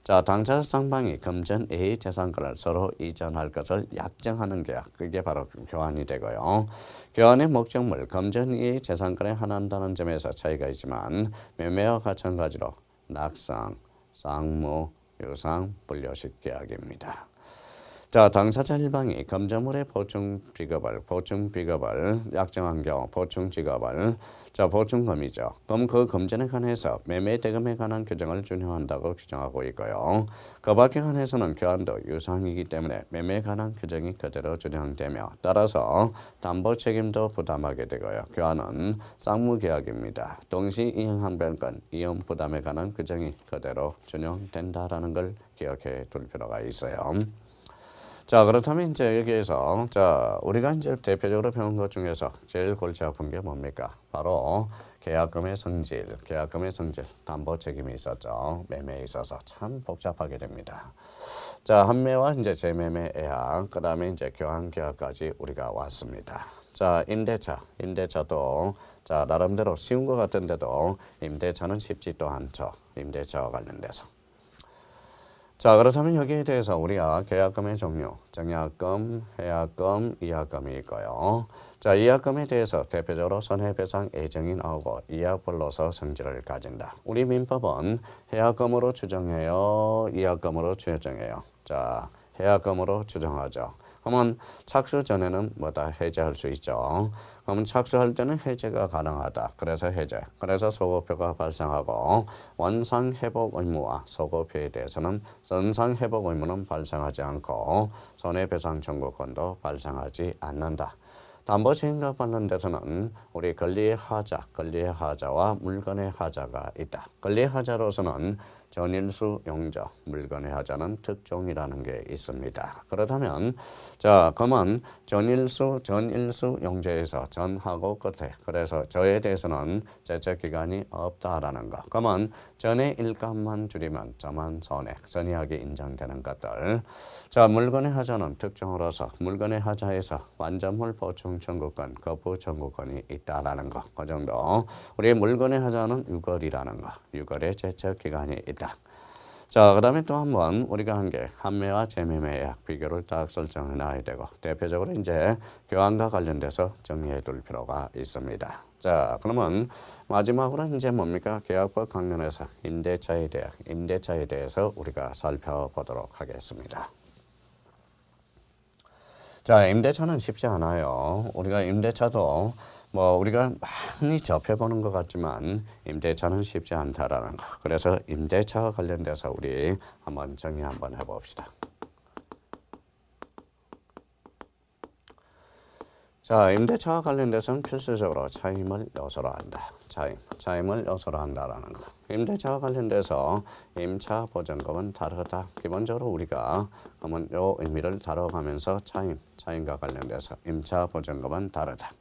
자, 당사자 쌍방이 금전 A의 재산권을 서로 이전할 것을 약정하는 계약. 그게 바로 교환이 되고요. 교환의 목적물 금전 A의 재산권에 한한다는 점에서 차이가 있지만 매매와 마찬가지로 낙상, 쌍무, 유상, 분료식 계약입니다. 자, 당사자 일방이 금전물의 보충 비급을 약정한 경우 보충 지급을 보충금이죠. 그럼 그 금전에 관해서 매매 대금에 관한 규정을 준용한다고 규정하고 있고요. 그 밖에 관해서는 교환도 유상이기 때문에 매매에 관한 규정이 그대로 준용되며 따라서 담보 책임도 부담하게 되고요. 교환은 쌍무계약입니다. 동시 이행항변권, 이용 부담에 관한 규정이 그대로 준용된다라는 걸 기억해 둘 필요가 있어요. 자, 그렇다면 이제 여기에서 우리가 이제 대표적으로 배운 것 중에서 제일 골치 아픈 게 뭡니까? 바로 계약금의 성질, 담보 책임이 있었죠. 매매에 있어서 참 복잡하게 됩니다. 자, 판매와 이제 재매매 예약, 그 다음에 이제 교환 계약까지 우리가 왔습니다. 자, 임대차도 나름대로 쉬운 것 같은데도 임대차는 쉽지도 않죠. 임대차와 관련돼서. 자, 그렇다면 여기에 대해서 우리가 계약금의 종류, 정약금, 해약금, 이약금이 있고요. 자, 이약금에 대해서 대표적으로 손해배상 예정이 나오고 이약불로서 성질을 가진다. 우리 민법은 해약금으로 추정해요, 이약금으로 추정해요. 자, 해약금으로 추정하죠. 그러면 착수 전에는 해제할 수 있죠. 그러면 착수할 때는 해제가 가능하다. 그래서 해제. 그래서 소급표가 발생하고 원상회복 의무와 소급표에 대해서는 선상회복 의무는 발생하지 않고 손해배상 청구권도 발생하지 않는다. 담보책임과 관련돼서는 우리 권리의 하자와 물건의 하자가 있다. 권리의 하자로서는 전일수 용적, 물건의 하자는 특종이라는 게 있습니다. 그렇다면 자, 그러면 전일수 용적에서 전하고 끝에 그래서 저에 대해서는 제적 기간이 없다라는 거. 그러면 전의 일감만 줄이면 저만 선이하게 인정되는 것들. 자, 물건의 하자는 특종으로서 물건의 하자에서 완전물 보충 청구권, 거부 청구권이 있다라는 거. 그 정도. 우리 물건의 하자는 유걸이라는 거. 유걸의 제적 기간이 있다. 자, 그 다음에 또 한번 우리가 한 게 환매와 재매매약 비교를 딱 설정해 놔야 되고 대표적으로 이제 교환과 관련돼서 정리해 둘 필요가 있습니다. 자, 그러면 마지막으로 이제 뭡니까? 계약법 관련해서 임대차에 대해서 우리가 살펴보도록 하겠습니다. 자, 임대차는 쉽지 않아요. 우리가 임대차도 우리가 많이 접해보는 것 같지만 임대차는 쉽지 않다라는 거. 그래서 임대차와 관련돼서 우리 한번 정리 한번 해봅시다. 자, 임대차와 관련돼서는 필수적으로 차임을 요소로 한다. 차임을 요소로 한다라는 거. 임대차와 관련돼서 임차 보증금은 다르다. 기본적으로 우리가 한번 요 의미를 다뤄가면서 차임과 관련돼서 임차 보증금은 다르다.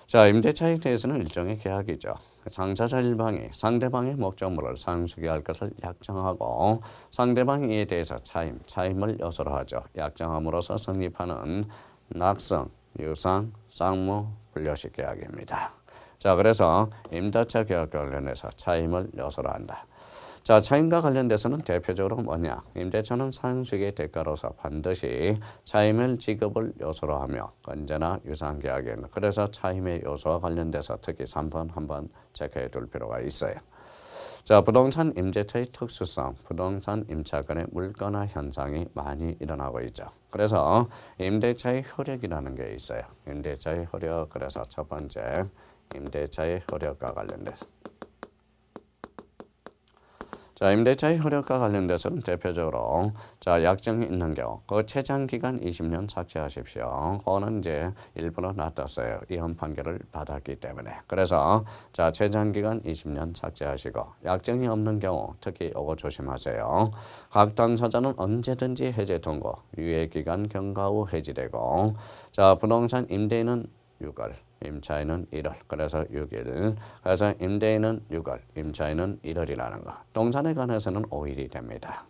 자, 임대차에 대해서는 일종의 계약이죠. 당사자 일방이 상대방의 목적물을 상수기 할 것을 약정하고 상대방이 이에 대해서 차임을 요소로 하죠. 약정함으로써 성립하는 낙성, 유상, 쌍무, 분료식 계약입니다. 자, 그래서 임대차 계약과 관련해서 차임을 요소로 한다. 자, 차임과 관련돼서는 대표적으로 뭐냐? 임대차는 상수익의 대가로서 반드시 차임을 지급을 요소로 하며 언제나 유상계약에는 그래서 차임의 요소와 관련돼서 특히 3번 한번 체크해 둘 필요가 있어요. 자, 부동산 임대차의 특수성, 부동산 임차권의 물건화 현상이 많이 일어나고 있죠. 그래서 임대차의 효력이라는 게 있어요. 임대차의 효력, 그래서 첫 번째 임대차의 효력과 관련돼서 자, 임대차의 효력과 관련돼서는 대표적으로 자, 약정이 있는 경우 그 최장 기간 20년 삭제하십시오. 그거는 이제 일부러 놔뒀어요. 이혼 판결을 받았기 때문에. 그래서 자, 최장 기간 20년 삭제하시고 약정이 없는 경우 특히 이거 조심하세요. 각 당사자는 언제든지 해제 통고, 유예 기간 경과 후 해지되고 자, 부동산 임대인은 6월, 임차인은 1월, 그래서 6일. 그래서 임대인은 6월, 임차인은 1월이라는 거. 동산에 관해서는 5일이 됩니다.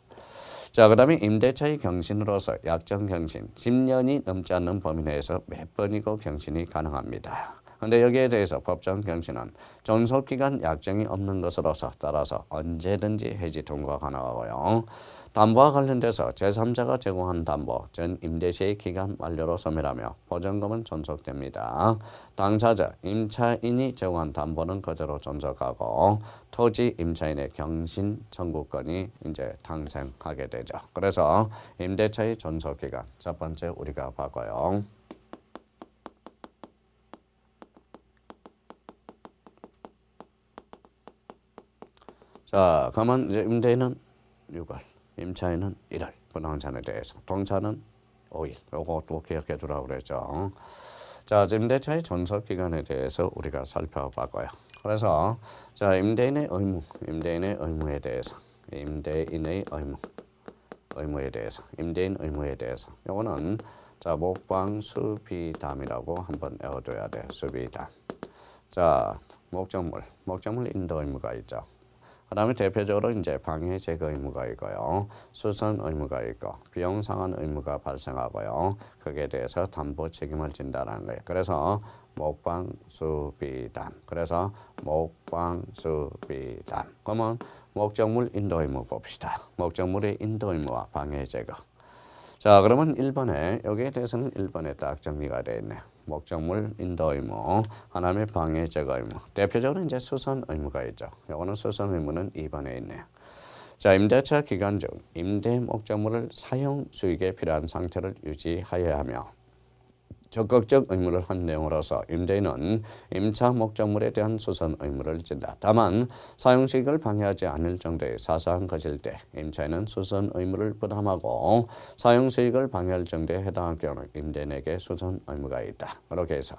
자, 그 다음에 임대차의 경신으로서 약정 경신 10년이 넘지 않는 범위 내에서 몇 번이고 경신이 가능합니다. 그런데 여기에 대해서 법정 경신은 존속기간 약정이 없는 것으로서 따라서 언제든지 해지 통고가 가능하고요. 담보와 관련돼서 제3자가 제공한 담보 전 임대시의 기간 만료로 소멸하며 보증금은 존속됩니다. 당사자 임차인이 제공한 담보는 그대로 존속하고 토지 임차인의 경신 청구권이 이제 탄생하게 되죠. 그래서 임대차의 존속기간 첫 번째 우리가 바꿔요. 자, 그러면 이제 임대인은 6월, 임차인은 1월, 부동산에 대해서. 동산은 5일. 요거 또 기억해 두라고 그랬죠. 자, 임대차의 존속 기간에 대해서 우리가 살펴봤고요. 그래서 자, 임대인의 의무에 대해서, 임대인 의무에 대해서. 요거는 자, 목방 수비담이라고 한번 외워둬야 돼. 수비담. 자, 목적물 인도 의무가 있죠. 그 다음에 대표적으로 이제 방해 제거 의무가 있고요. 수선 의무가 있고 비용 상환 의무가 발생하고요. 거기에 대해서 담보 책임을 진다는 거예요. 그래서 목방수비담. 그러면 목적물 인도 의무 봅시다. 목적물의 인도 의무와 방해 제거. 자, 그러면 1번에 여기에 대해서는 1번에 딱 정리가 되어 있네요. 목적물 인도 의무, 하나의 방해 제거 의무. 대표적으로 이제 수선 의무가 있죠. 요거는 수선 의무는 2번에 있네요. 자, 임대차 기간 중 임대 목적물을 사용 수익에 필요한 상태를 유지하여야 하며 적극적 의무를 한 내용으로서 임대인은 임차 목적물에 대한 수선 의무를 진다. 다만 사용수익을 방해하지 않을 정도의 사소한 것일 때 임차인은 수선 의무를 부담하고 사용수익을 방해할 정도에 해당할 경우는 임대인에게 수선 의무가 있다. 그렇게 해서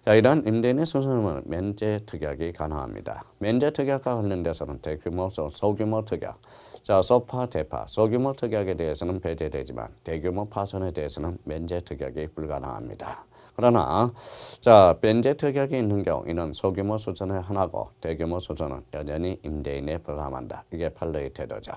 자, 이러한 임대인의 수선은 면제 특약이 가능합니다. 면제 특약과 관련돼서는 대규모, 소규모 특약, 자, 소파, 대파, 소규모 특약에 대해서는 배제되지만 대규모 파손에 대해서는 면제 특약이 불가능합니다. 그러나 자, 면제 특약이 있는 경우 이는 소규모 수선의 하나고 대규모 수선은 여전히 임대인에 부담한다. 이게 판례의 태도죠.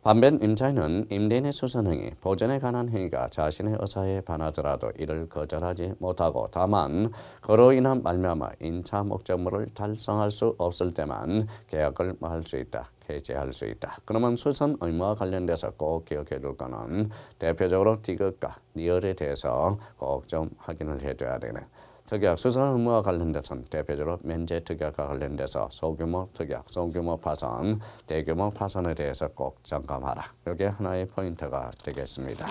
반면 임차인은 임대인의 수선행위, 보전에 관한 행위가 자신의 의사에 반하더라도 이를 거절하지 못하고 다만 그로 인한 말미암아 임차 목적물을 달성할 수 없을 때만 계약을 할 수 있다. 해지할 수 있다. 그러면 수선 의무와 관련돼서 꼭 기억해 둘 거는 대표적으로 디귿과 리얼에 대해서 꼭 좀 확인을 해줘야 되네. 특약, 수선 의무와 관련돼서는 대표적으로 면제 특약과 관련돼서 소규모 특약, 소규모 파손, 대규모 파손에 대해서 꼭 점검하라. 이게 하나의 포인트가 되겠습니다.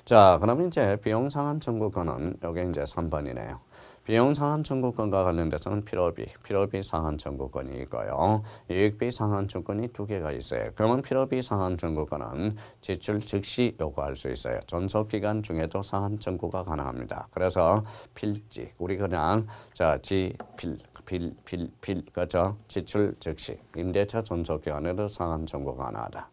자, 그럼 이제 비용 상환 청구권은 이게 이제 3번이네요. 비용 상환 청구권과 관련돼서는 필요비 상환 청구권이 있고요. 이익비 상환 청구권이 2개가 있어요. 그러면 필요비 상환 청구권은 지출 즉시 요구할 수 있어요. 존속 기간 중에도 상환 청구가 가능합니다. 그래서 필지, 우리 그냥 자, 필, 그죠? 지출 즉시, 임대차 존속 기간에도 상환 청구가 가능하다.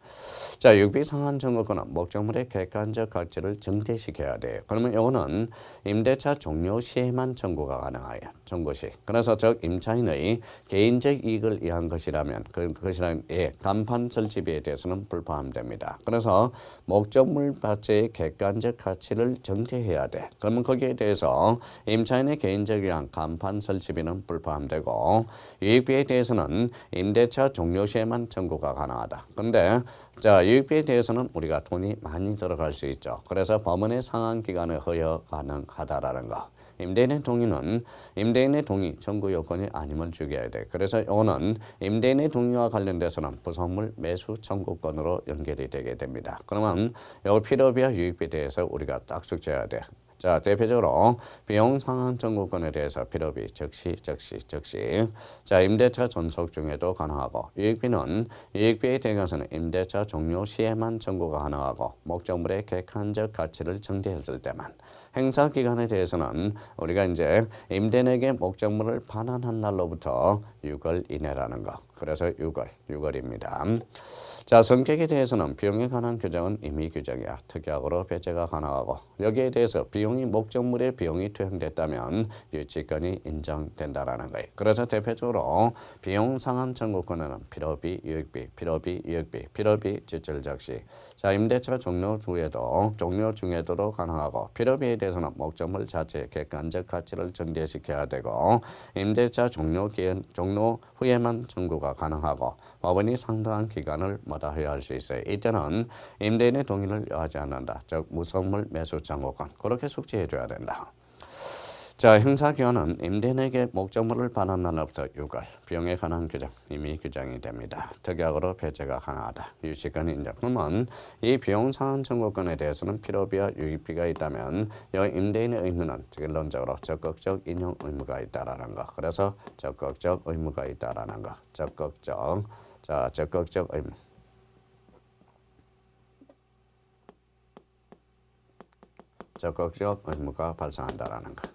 자, 이익비 상환 청구권은 목적물의 객관적 가치를 증대시켜야 돼요. 그러면 이거는 임대차 종료 시에만 청구가 가능해요. 청구 시. 그래서 즉 임차인의 개인적 이익을 위한 것이라면 그것이란 간판 설치비에 대해서는 불포함됩니다. 그래서 목적물 자체의 객관적 가치를 증대해야 돼. 그러면 거기에 대해서 임차인의 개인적 위한 간판 설치비는 불포함되고 이익비에 대해서는 임대차 종료 시에만 청구가 가능하다. 그런데 자, 이익비에 대해서는 우리가 돈이 많이 들어갈 수 있죠. 그래서 법원의 상환 기간을 허용 가능하다라는 거. 임대인의 동의는 임대인의 동의 청구 요건이 아님을 죽여야 돼. 그래서 이거는 임대인의 동의와 관련돼서는 부속물 매수 청구권으로 연결이 되게 됩니다. 그러면 이 필요비와 유익비에 대해서 우리가 딱 숙지해야 돼. 자, 대표적으로 비용 상환 청구권에 대해서 필요비 즉시. 자, 임대차 존속 중에도 가능하고 이익비에 대해서는 임대차 종료 시에만 청구가 가능하고 목적물의 객관적 가치를 증대했을 때만 행사 기간에 대해서는 우리가 이제 임대인에게 목적물을 반환한 날로부터 6월 이내라는 거. 그래서 6월입니다. 자, 성격에 대해서는 비용에 관한 규정은 임의 규정이야. 특약으로 배제가 가능하고 여기에 대해서 목적물의 비용이 투영됐다면 유치권이 인정된다라는 거예요. 그래서 대표적으로 비용 상환 청구권에는 필요비, 유익비, 지출 적시. 자, 임대차 종료 중에도 가능하고 필요비에 대해서는 목적물 자체의 객관적 가치를 증대시켜야 되고 임대차 종료 후에만 청구가 가능하고 법원이 상당한 기간을 허용할 수 있어요. 이때는 임대인의 동의를 요하지 않는다. 즉 무속물 매수 청구권. 그렇게 숙지해 줘야 된다. 자, 행사기한은 임대인에게 목적물을 반환한 날로부터 6월. 비용에 관한 규정, 임의 규정이 됩니다. 특약으로 배제가 가능하다. 유치권 인정. 그러면 이 비용 상환 청구권에 대해서는 필요비와 유익비가 있다면 이 임대인의 의무는 결론적으로 적극적 인용 의무가 있다라는 거. 그래서 적극적 의무가 있다라는 거. 적극적 의무. 적극적 의무가 발생한다라는 거.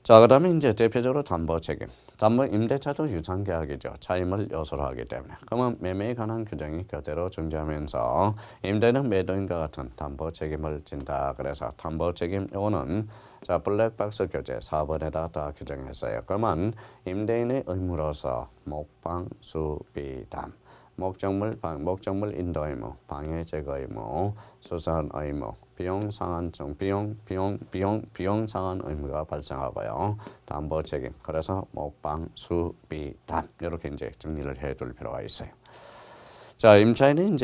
자, 그다음에 이제 대표적으로 담보 책임. 담보 임대차도 유상 계약이죠. 차임을 요소로 하기 때문에. 그러면 매매에 관한 규정이 그대로 존재하면서 임대는 매도인과 같은 담보 책임을 진다. 그래서 담보 책임 요거는 자, 블랙박스 교재 4번에다 다 규정했어요. 그러면 임대인의 의무로서 목방 수비담. 목적물 인도 의무, 방해 제거 의무, 수선 의무, 비용 상환 의무가 발생하고요. 담보 책임. 그래서 목방 수비담 이렇게 이제 정리를 해둘 필요가 있어요. 자, 임차인의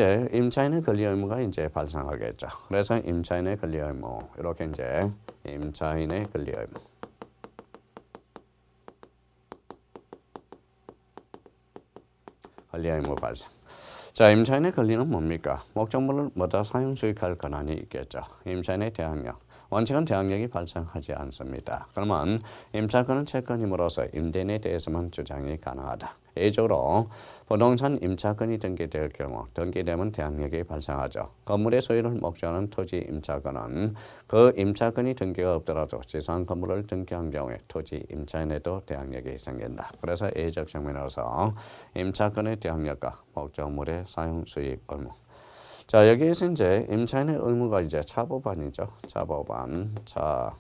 권리 의무가 이제 발생하겠죠. 그래서 임차인의 권리 의무 이렇게 이제 임차인의 권리 의무. 권리 의무 발생. 자, 임차인의 권리는 뭡니까? 목적물을 사용 수익할 권한이 있겠죠. 임차인의 대항력. 원칙은 대항력이 발생하지 않습니다. 그러면 임차권은 채권임으로써 임대인에 대해서만 주장이 가능하다. 예적으로 부동산 임차권이 등기될 경우 등기되면 대항력이 발생하죠. 건물의 소유를 목적하는 토지 임차권은 그 임차권이 등기가 없더라도 지상 건물을 등기한 경우에 토지 임차인에도 대항력이 생긴다. 그래서 예적 측면에서 임차권의 대항력과 목적물의 사용 수입 의무. 자, 여기에서 이제 임차인의 의무가 이제 차보반이죠. 차보반. 자,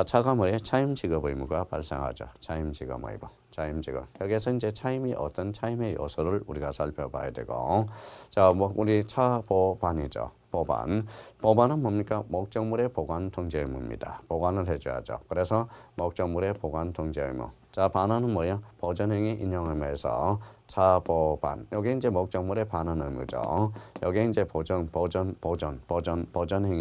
차가 뭐예요? 차임 지급 의무가 발생하죠. 차임 지급 의무. 차임 지급. 여기서 이제 차임이 어떤 차임의 요소를 우리가 살펴봐야 되고, 자, 뭐 우리 차보반이죠. 보반은 뭡니까? 목적물의 보관 통제 의무입니다. 보관을 해줘야죠. 그래서 목적물의 보관 통제 의무. 자, 반환은 뭐예요? 보전행위 인용 의무에서 차보반. 여기 이제 목적물의 반환 의무죠. 여기 이제 보전행위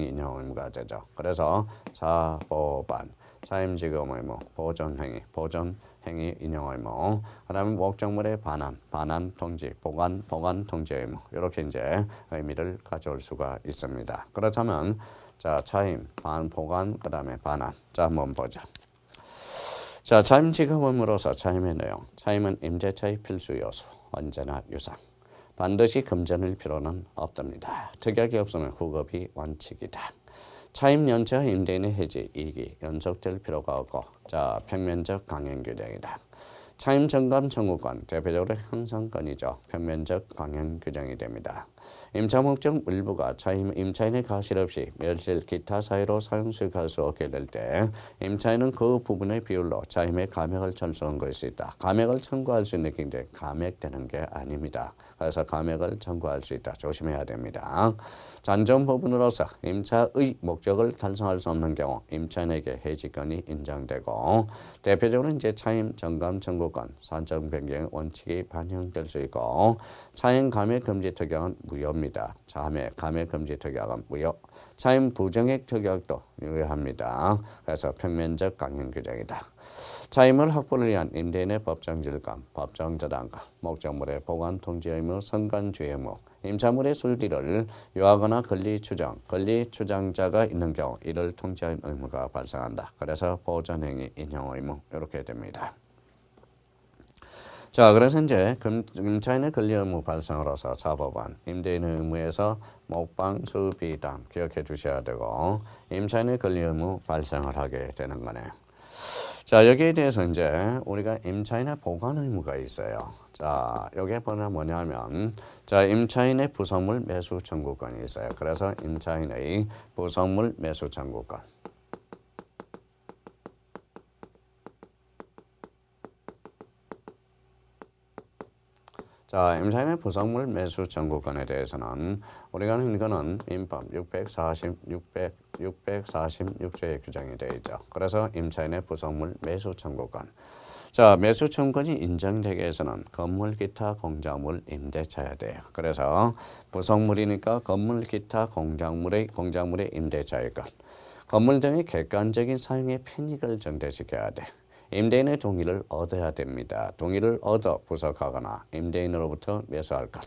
인용 의무가 되죠. 그래서 차보반, 차임지급 의무, 보전행위 인용 의무. 그다음에 목적물의 반환 통지, 보관 통지 의무. 이렇게 이제 의미를 가져올 수가 있습니다. 그렇다면 자, 차임, 보관, 그다음에 반환. 자, 한번 보자. 자, 차임 지급 의무로서 차임의 내용. 차임은 임대차의 필수 요소, 언제나 유상. 반드시 금전일 필요는 없답니다. 특약이 없으면 후급이 원칙이다. 차임 연체와 임대인의 해지, 이익이 연속될 필요가 없고, 자, 평면적 강행 규정이다. 차임 정감 청구권, 대표적으로 형성권이죠. 평면적 강행 규정이 됩니다. 임차 목적 일부가 임차인의 가실 없이 멸실 기타 사유로 사용 수익할 수 없게 될 때 임차인은 그 부분의 비율로 차임의 감액을 철수한 것이 있다. 감액을 청구할 수 있는 게 감액되는 게 아닙니다. 그래서 감액을 청구할 수 있다. 조심해야 됩니다. 잔존 부분으로서 임차의 목적을 달성할 수 없는 경우 임차인에게 해지권이 인정되고, 대표적으로 이제 차임 정감 청구권, 산정 변경 원칙이 반영될 수 있고, 차임 감액 금지 특약은 무효입니다. 감액 금지 특약은 무효. 차임 부정액 특약도 유효합니다. 그래서 평면적 강행 규정이다. 차임을 확보를 위한 임대인의 법정 질감, 법정 저당권, 목적물의 보관 통지 의무, 선관주의 의무, 임차물의 수리를 요하거나 권리 추정자가 있는 경우 이를 통지할 의무가 발생한다. 그래서 보전행위 인용 의무 이렇게 됩니다. 자, 그래서 이제 임차인의 권리 의무 발생으로서 차법안, 임대인의 의무에서 목방 수비당 기억해 주셔야 되고, 임차인의 권리 의무 발생을 하게 되는 거네요. 자, 여기에 대해서 이제 우리가 임차인의 보관 의무가 있어요. 자, 여기에 보면 뭐냐면, 자, 임차인의 부속물 매수 청구권이 있어요. 그래서 임차인의 부속물 매수 청구권. 자, 임차인의 부속물 매수 청구권에 대해서는 우리가 이거는 민법 646조에 규정이 되어 있죠. 그래서 임차인의 부속물 매수 청구권. 자, 매수 청구권이 인정되기 위해서는 건물, 기타, 공작물, 임대차여야 돼요. 그래서 부속물이니까 건물, 기타, 공작물의 임대차일 것. 건물 등의 객관적인 사용의 편익을 증대시켜야 돼. 임대인의 동의를 얻어야 됩니다. 동의를 얻어 부속하거나 임대인으로부터 매수할 것.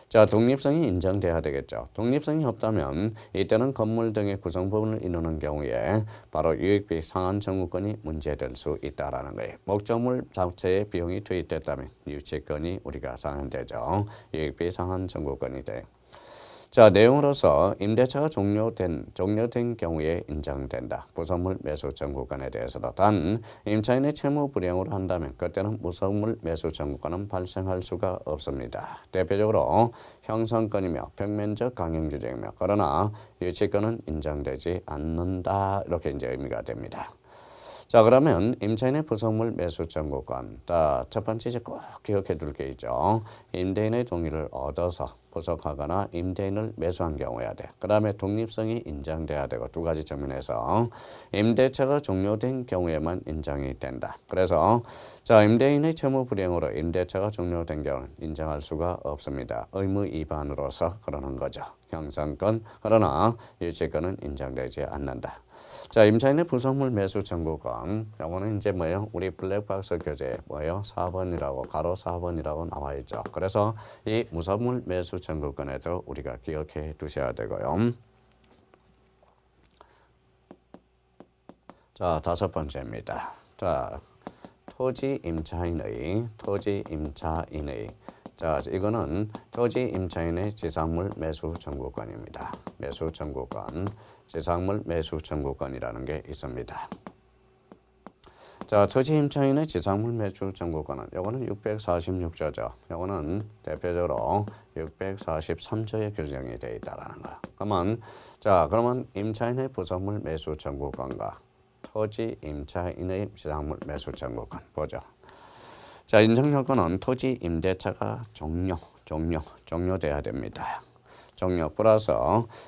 자, 독립성이 인정돼야 되겠죠. 독립성이 없다면 이때는 건물 등의 구성 부분을 이루는 경우에 바로 유익비 상환 청구권이 문제될 수 있다라는 거예요. 목적물 자체의 비용이 투입됐다면 유치권이 우리가 상환되죠. 유익비 상환 청구권이 돼. 자, 내용으로서 임대차가 종료된 경우에 인정된다. 부속물 매수 청구권에 대해서도 단 임차인의 채무 불이행으로 한다면 그때는 부속물 매수 청구권은 발생할 수가 없습니다. 대표적으로 형성권이며 평면적 강행 규정이며 그러나 유치권은 인정되지 않는다. 이렇게 이제 의미가 됩니다. 자, 그러면 임차인의 부속물 매수 청구권. 첫 번째 이제 꼭 기억해 둘 게 있죠. 임대인의 동의를 얻어서 부속하거나 임대인을 매수한 경우여야 돼. 그 다음에 독립성이 인정돼야 되고 두 가지 측면에서 임대차가 종료된 경우에만 인정이 된다. 그래서 자, 임대인의 채무 불이행으로 임대차가 종료된 경우는 인정할 수가 없습니다. 의무 위반으로서 그러는 거죠. 형성권, 그러나 유치권은 인정되지 않는다. 자, 임차인의 부속물 매수 청구권. 요거는 이제 뭐예요? 우리 블랙박스 교재 뭐예요? 4번이라고 가로 4번이라고 나와 있죠. 그래서 이 무속물 매수 청구권에도 우리가 기억해 두셔야 되고요. 자, 5번째입니다. 자, 토지 임차인의 자, 이거는 토지 임차인의 지상물 매수 청구권입니다. 매수 청구권, 지상물 매수 청구권이라는 게 있습니다. 자, 토지 임차인의 지상물 매수 청구권은 요거는 646조죠. 요거는 대표적으로 643조에 규정이 되어 있다라는 거. 그러면 임차인의 부속물 매수 청구권과 토지 임차인의 지상물 매수 청구권 보죠. 자, 인정 요건은 토지 임대차가 종료돼야 됩니다. 종료 플러스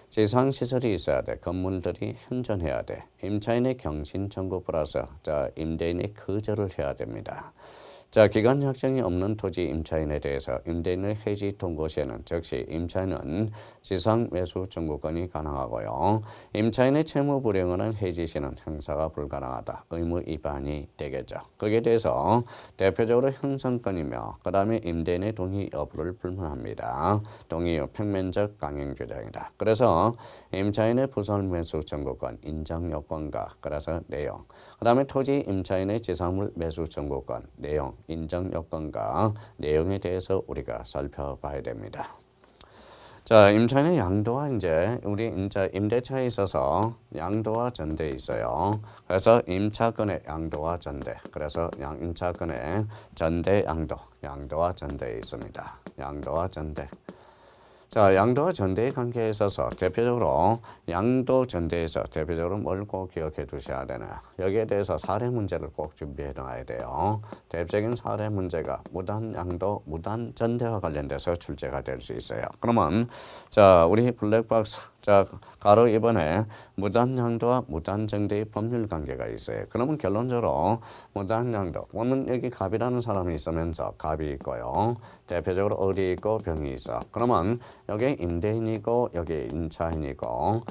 지상 시설이 있어야 돼. 건물들이 현존해야 돼. 임차인의 경신 청구 플러스 자, 임대인의 거절을 해야 됩니다. 자, 기간 약정이 없는 토지 임차인에 대해서 임대인의 해지 통고 시에는 즉시 임차인은 지상 매수 청구권이 가능하고요. 임차인의 채무 불이행은 해지 시는 행사가 불가능하다. 의무 위반이 되겠죠. 거기에 대해서 대표적으로 형성권이며 그 다음에 임대인의 동의 여부를 불문합니다. 동의 후 평면적 강행 규정이다. 그래서 임차인의 부설 매수 청구권 인정 요건과 그래서 내용 그 다음에 토지 임차인의 지상물 매수 청구권 내용 인정 요건과 내용에 대해서 우리가 살펴봐야 됩니다. 자, 임차인의 양도와 이제 우리 임대차에 있어서 양도와 전대 있어요. 그래서 임차권의 양도와 전대. 그래서 임차권의 전대 양도와 전대 있습니다. 양도와 전대. 자, 양도와 전대의 관계에 있어서 대표적으로 양도 전대에서 대표적으로 뭘 꼭 기억해 두셔야 되나. 여기에 대해서 사례 문제를 꼭 준비해 놔야 돼요. 대표적인 사례 문제가 무단 양도, 무단 전대와 관련돼서 출제가 될 수 있어요. 그러면 자, 우리 블랙박스 자, 가로 2번에 무단 양도와 무단 전대의 법률 관계가 있어요. 그러면 결론적으로 무단 양도, 오늘 여기 갑이라는 사람이 있으면서 갑이 있고요. 대표적으로 을이 있고 병이 있어. 그러면 여기 임대인이고 여기 임차인이고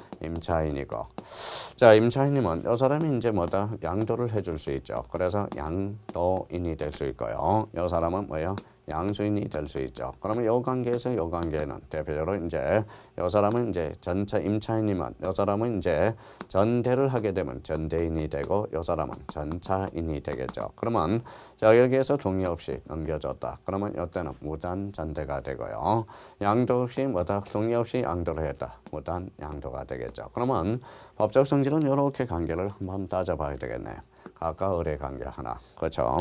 자, 임차인이면 이 사람이 이제 뭐다 양도를 해줄 수 있죠. 그래서 양도인이 될 수 있고요. 이 사람은 뭐예요? 양수인이 될 수 있죠. 그러면 이 관계에서 이 관계는 대표적으로 이제 이 사람은 이제 전차 임차인이면 이 사람은 이제 전대를 하게 되면 전대인이 되고 이 사람은 전차인이 되겠죠. 그러면 자, 여기에서 동의 없이 넘겨줬다. 그러면 이때는 무단 전대가 되고요. 양도 없이 뭐다 동의 없이 양도를 했다. 무단 양도가 되겠죠. 그러면 법적 성질은 이렇게 관계를 한번 따져봐야 되겠네요. 갑과 을의 관계 하나, 그렇죠?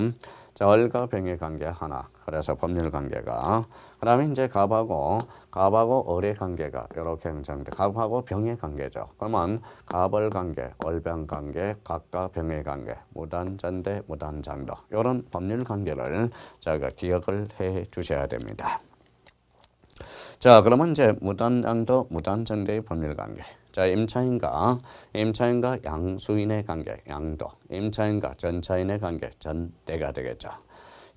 자, 을과 병의 관계 하나. 그래서 법률 관계가. 그 다음에 이제 갑하고 을의 관계가 이렇게 형성돼. 갑하고 병의 관계죠. 그러면 갑을 관계, 을병 관계, 갑과 병의 관계, 무단 전대, 무단 장도. 이런 법률 관계를 제가 기억을 해 주셔야 됩니다. 자, 그러면 이제 무단 양도, 무단 전대의 법률 관계. 자, 임차인과 양수인의 관계, 양도. 임차인과 전차인의 관계, 전대가 되겠죠.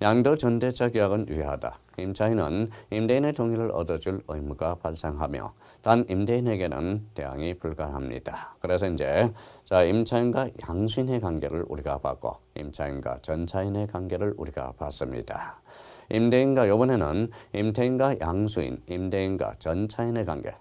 양도 전대차 계약은 유효하다. 임차인은 임대인의 동의를 얻어줄 의무가 발생하며 단 임대인에게는 대항이 불가합니다. 그래서 이제 자, 임차인과 양수인의 관계를 우리가 봤고 임차인과 전차인의 관계를 우리가 봤습니다. 임대인과 이번에는 임대인과 양수인, 임대인과 전차인의 관계.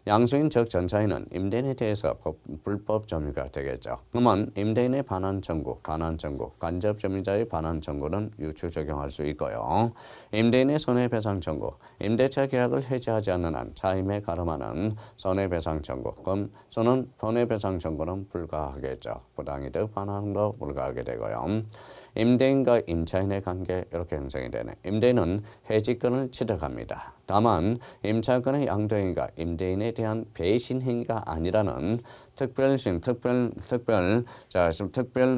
양수인 즉 전차인은 임대인에 대해서 불법 점유가 되겠죠. 그러면 임대인의 반환 청구, 간접 점유자의 반환 청구는 유추 적용할 수 있고요. 임대인의 손해배상 청구, 임대차 계약을 해지하지 않는 한 차임에 가름하는 손해배상 청구. 그럼 손해배상 청구는 불가하겠죠. 부당이득 반환도 불가하게 되고요. 임대인과 임차인의 관계 이렇게 형성이 되네. 임대인은 해지권을 취득합니다. 다만 임차권의 양도행위가 임대인에 대한 배신 행위가 아니라는 특별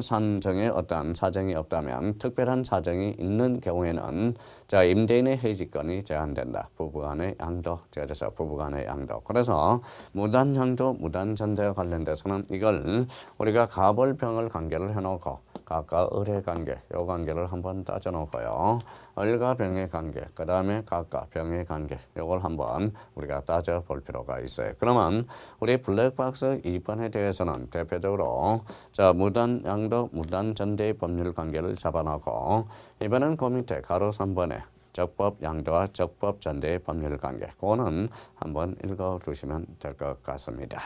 산정의 어떤 사정이 없다면 특별한 사정이 있는 경우에는 자, 임대인의 해지권이 제한된다. 부부간의 양도. 그래서 부부간의 양도. 그래서 무단 양도, 무단 전대와 관련돼서는 이걸 우리가 갑을 병을 관계를 해놓고 가까 을의 관계, 요 관계를 한번 따져놓고요. 을과 병의 관계, 그 다음에 가까 병의 관계, 요걸 한번 우리가 따져볼 필요가 있어요. 그러면 우리 블랙박스 2번에 대해서는 대표적으로 자 무단 양도, 무단 전대의 법률 관계를 잡아놓고 이번엔 그 밑에 가로 3번에 적법 양도와 적법 전대의 법률 관계, 그거는 한번 읽어두시면 될 것 같습니다.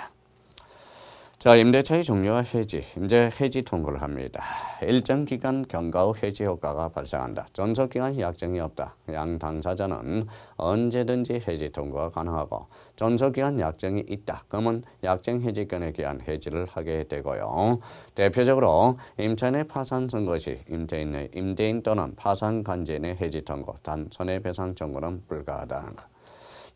자, 임대차의 종료와 해지, 이제 해지 통보를 합니다. 일정 기간 경과 후 해지 효과가 발생한다. 존속기간 약정이 없다. 양 당사자는 언제든지 해지 통보가 가능하고 존속기간 약정이 있다. 그러면 약정 해지권에 기한 해지를 하게 되고요. 대표적으로 임차인의 파산 선고 시 임대인 또는 파산 간지인의 해지 통고, 단 손해배상 청구는 불가하다는 것.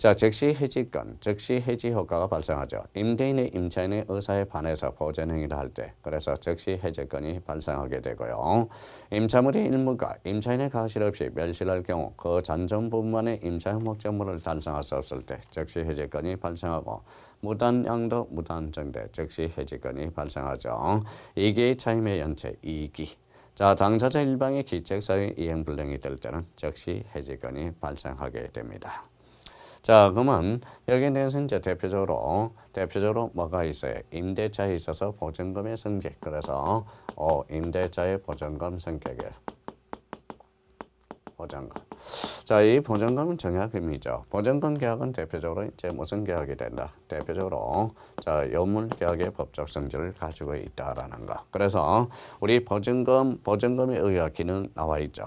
자, 즉시 해지권, 즉시 해지 효과가 발생하죠. 임대인의 임차인의 의사에 반해서 보전 행위를 할 때, 그래서 즉시 해지권이 발생하게 되고요. 임차물의 일부가 임차인의 가실 없이 멸실할 경우 그 잔존 부분만의 임차인 목적물을 달성할 수 없을 때 즉시 해지권이 발생하고, 무단 양도, 무단 정대, 즉시 해지권이 발생하죠. 2기의 차임의 연체 2기. 자, 당사자 일방의 기책사유 이행 불능이 될 때는 즉시 해지권이 발생하게 됩니다. 자, 그러면 여기에 대해서 이제 대표적으로 뭐가 있어요? 임대차에 있어서 보증금의 성질. 그래서 임대차의 보증금 성격이에요. 보증금. 자, 이 보증금은 정약금이죠. 보증금 계약은 대표적으로 이제 무슨 계약이 된다? 대표적으로 자, 요물 계약의 법적 성질을 가지고 있다라는 거. 그래서 우리 보증금에 의한 기능 나와 있죠.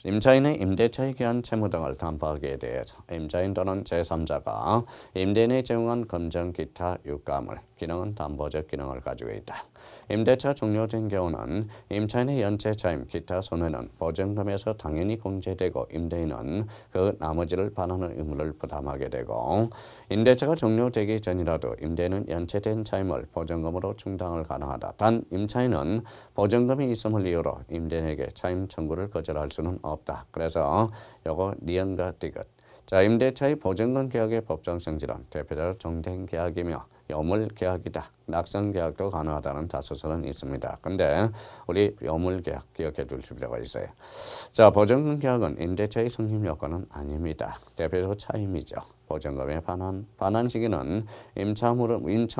임차인의 임대차에 기한 채무 등을 담보하기에 대해서 임차인 또는 제3자가 임대인에 제공한 금전 기타 유가물, 기능은 담보적 기능을 가지고 있다. 임대차 종료된 경우는 임차인의 연체 차임, 기타 손해는 보증금에서 당연히 공제되고 임대인은 그 나머지를 반환하는 의무를 부담하게 되고, 임대차가 종료되기 전이라도 임대인은 연체된 차임을 보증금으로 충당을 가능하다. 단 임차인은 보증금이 있음을 이유로 임대인에게 차임 청구를 거절할 수는 없다. 그래서 요거 니은과 디귿. 자, 임대차의 보증금 계약의 법정 성질은 대표적으로 정된 계약이며 요물 계약이다. 낙선 계약도 가능하다는 다수설은 있습니다. 근데 우리 요물 계약 기억해 둘 필요가 있어요. 자, 보증금 계약은 임대차의 성립 요건은 아닙니다. 대표적으로 차임이죠. 보증금의 반환 시기는 임차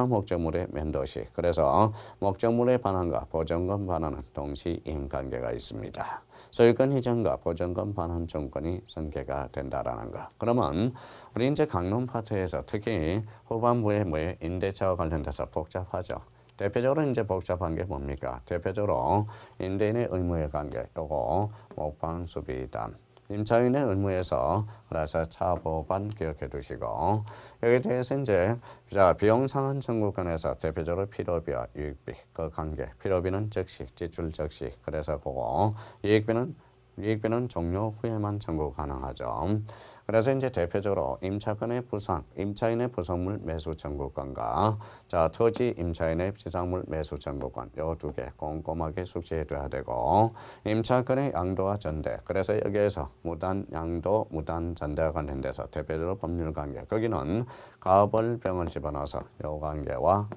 목적물의 면도 시. 그래서 목적물의 반환과 보증금 반환은 동시 이행 관계가 있습니다. 소유권 이전과 보증금 반환 청구권이 전개가 된다라는 거. 그러면 우리 이제 강론 파트에서 특히 후반부에 임대차와 관련돼서 복잡하죠. 대표적으로 이제 복잡한 게 뭡니까? 대표적으로 임대인의 의무의 관계, 요거 목방 수비담. 임차인의 의무에서 그래서 차보반 기억해 두시고, 여기에 대해서 이제 자, 비용 상환 청구권에서 대표적으로 필요비와 유익비 그 관계. 필요비는 즉시, 지출 즉시. 그래서 그거 유익비는 종료 후에만 청구 가능하죠. 그래서 이제 대표적으로 임차권의 부상, 임차인의 부속물 매수 청구권과 자, 토지 임차인의 지상물 매수 청구권, 요 두 개 꼼꼼하게 숙지해 둬야 되고, 임차권의 양도와 전대. 그래서 여기에서 무단 양도, 무단 전대와 관련돼서 대표적으로 법률 관계. 거기는 가벌병을 집어넣어서 요 관계와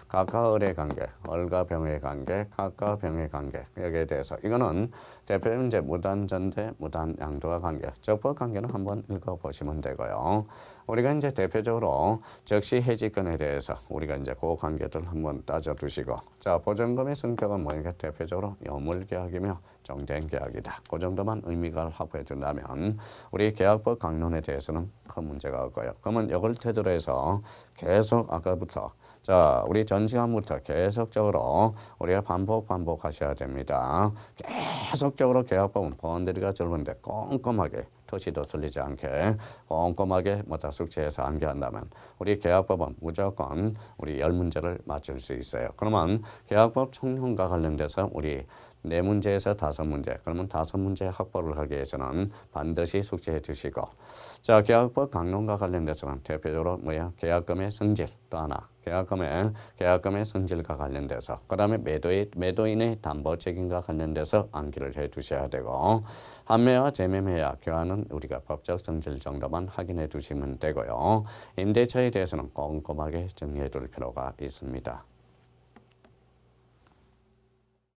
각각 을의 관계, 을과 병의 관계, 각과 병의 관계. 여기에 대해서 이거는 대표적으로 이제 무단 전대, 무단 양도와 관계. 적법 관계는 한번 읽어보시면 되고요. 우리가 이제 대표적으로 즉시 해지권에 대해서 우리가 이제 그 관계들 한번 따져두시고, 자, 보증금의 성격은 뭐니까 대표적으로 요물 계약이며 정된 계약이다. 그 정도만 의미가 확보해 준다면 우리 계약법 강론에 대해서는 큰 문제가 없고요. 그러면 이걸 태도로 해서 계속 아까부터 자, 우리 전 시간부터 계속적으로 우리가 반복하셔야 됩니다. 계속적으로 계약법은 번들이가 적은데 꼼꼼하게 토시도 틀리지 않게 꼼꼼하게 뭐다 숙지해서 암기한다면 우리 계약법은 무조건 우리 10문제를 맞출 수 있어요. 그러면 계약법 총론과 관련돼서 우리 4문제에서 5문제, 그러면 5문제 확보를 하기 위해서는 반드시 숙지해 주시고, 자, 계약법 강론과 관련돼서는 대표적으로 계약금의 성질 또 하나, 계약금의 성질과 관련돼서, 그 다음에 매도인의 담보 책임과 관련돼서 암기를 해 두셔야 되고, 판매와 재매매와 교환은 우리가 법적 성질 정도만 확인해 두시면 되고요. 임대차에 대해서는 꼼꼼하게 정리해 둘 필요가 있습니다.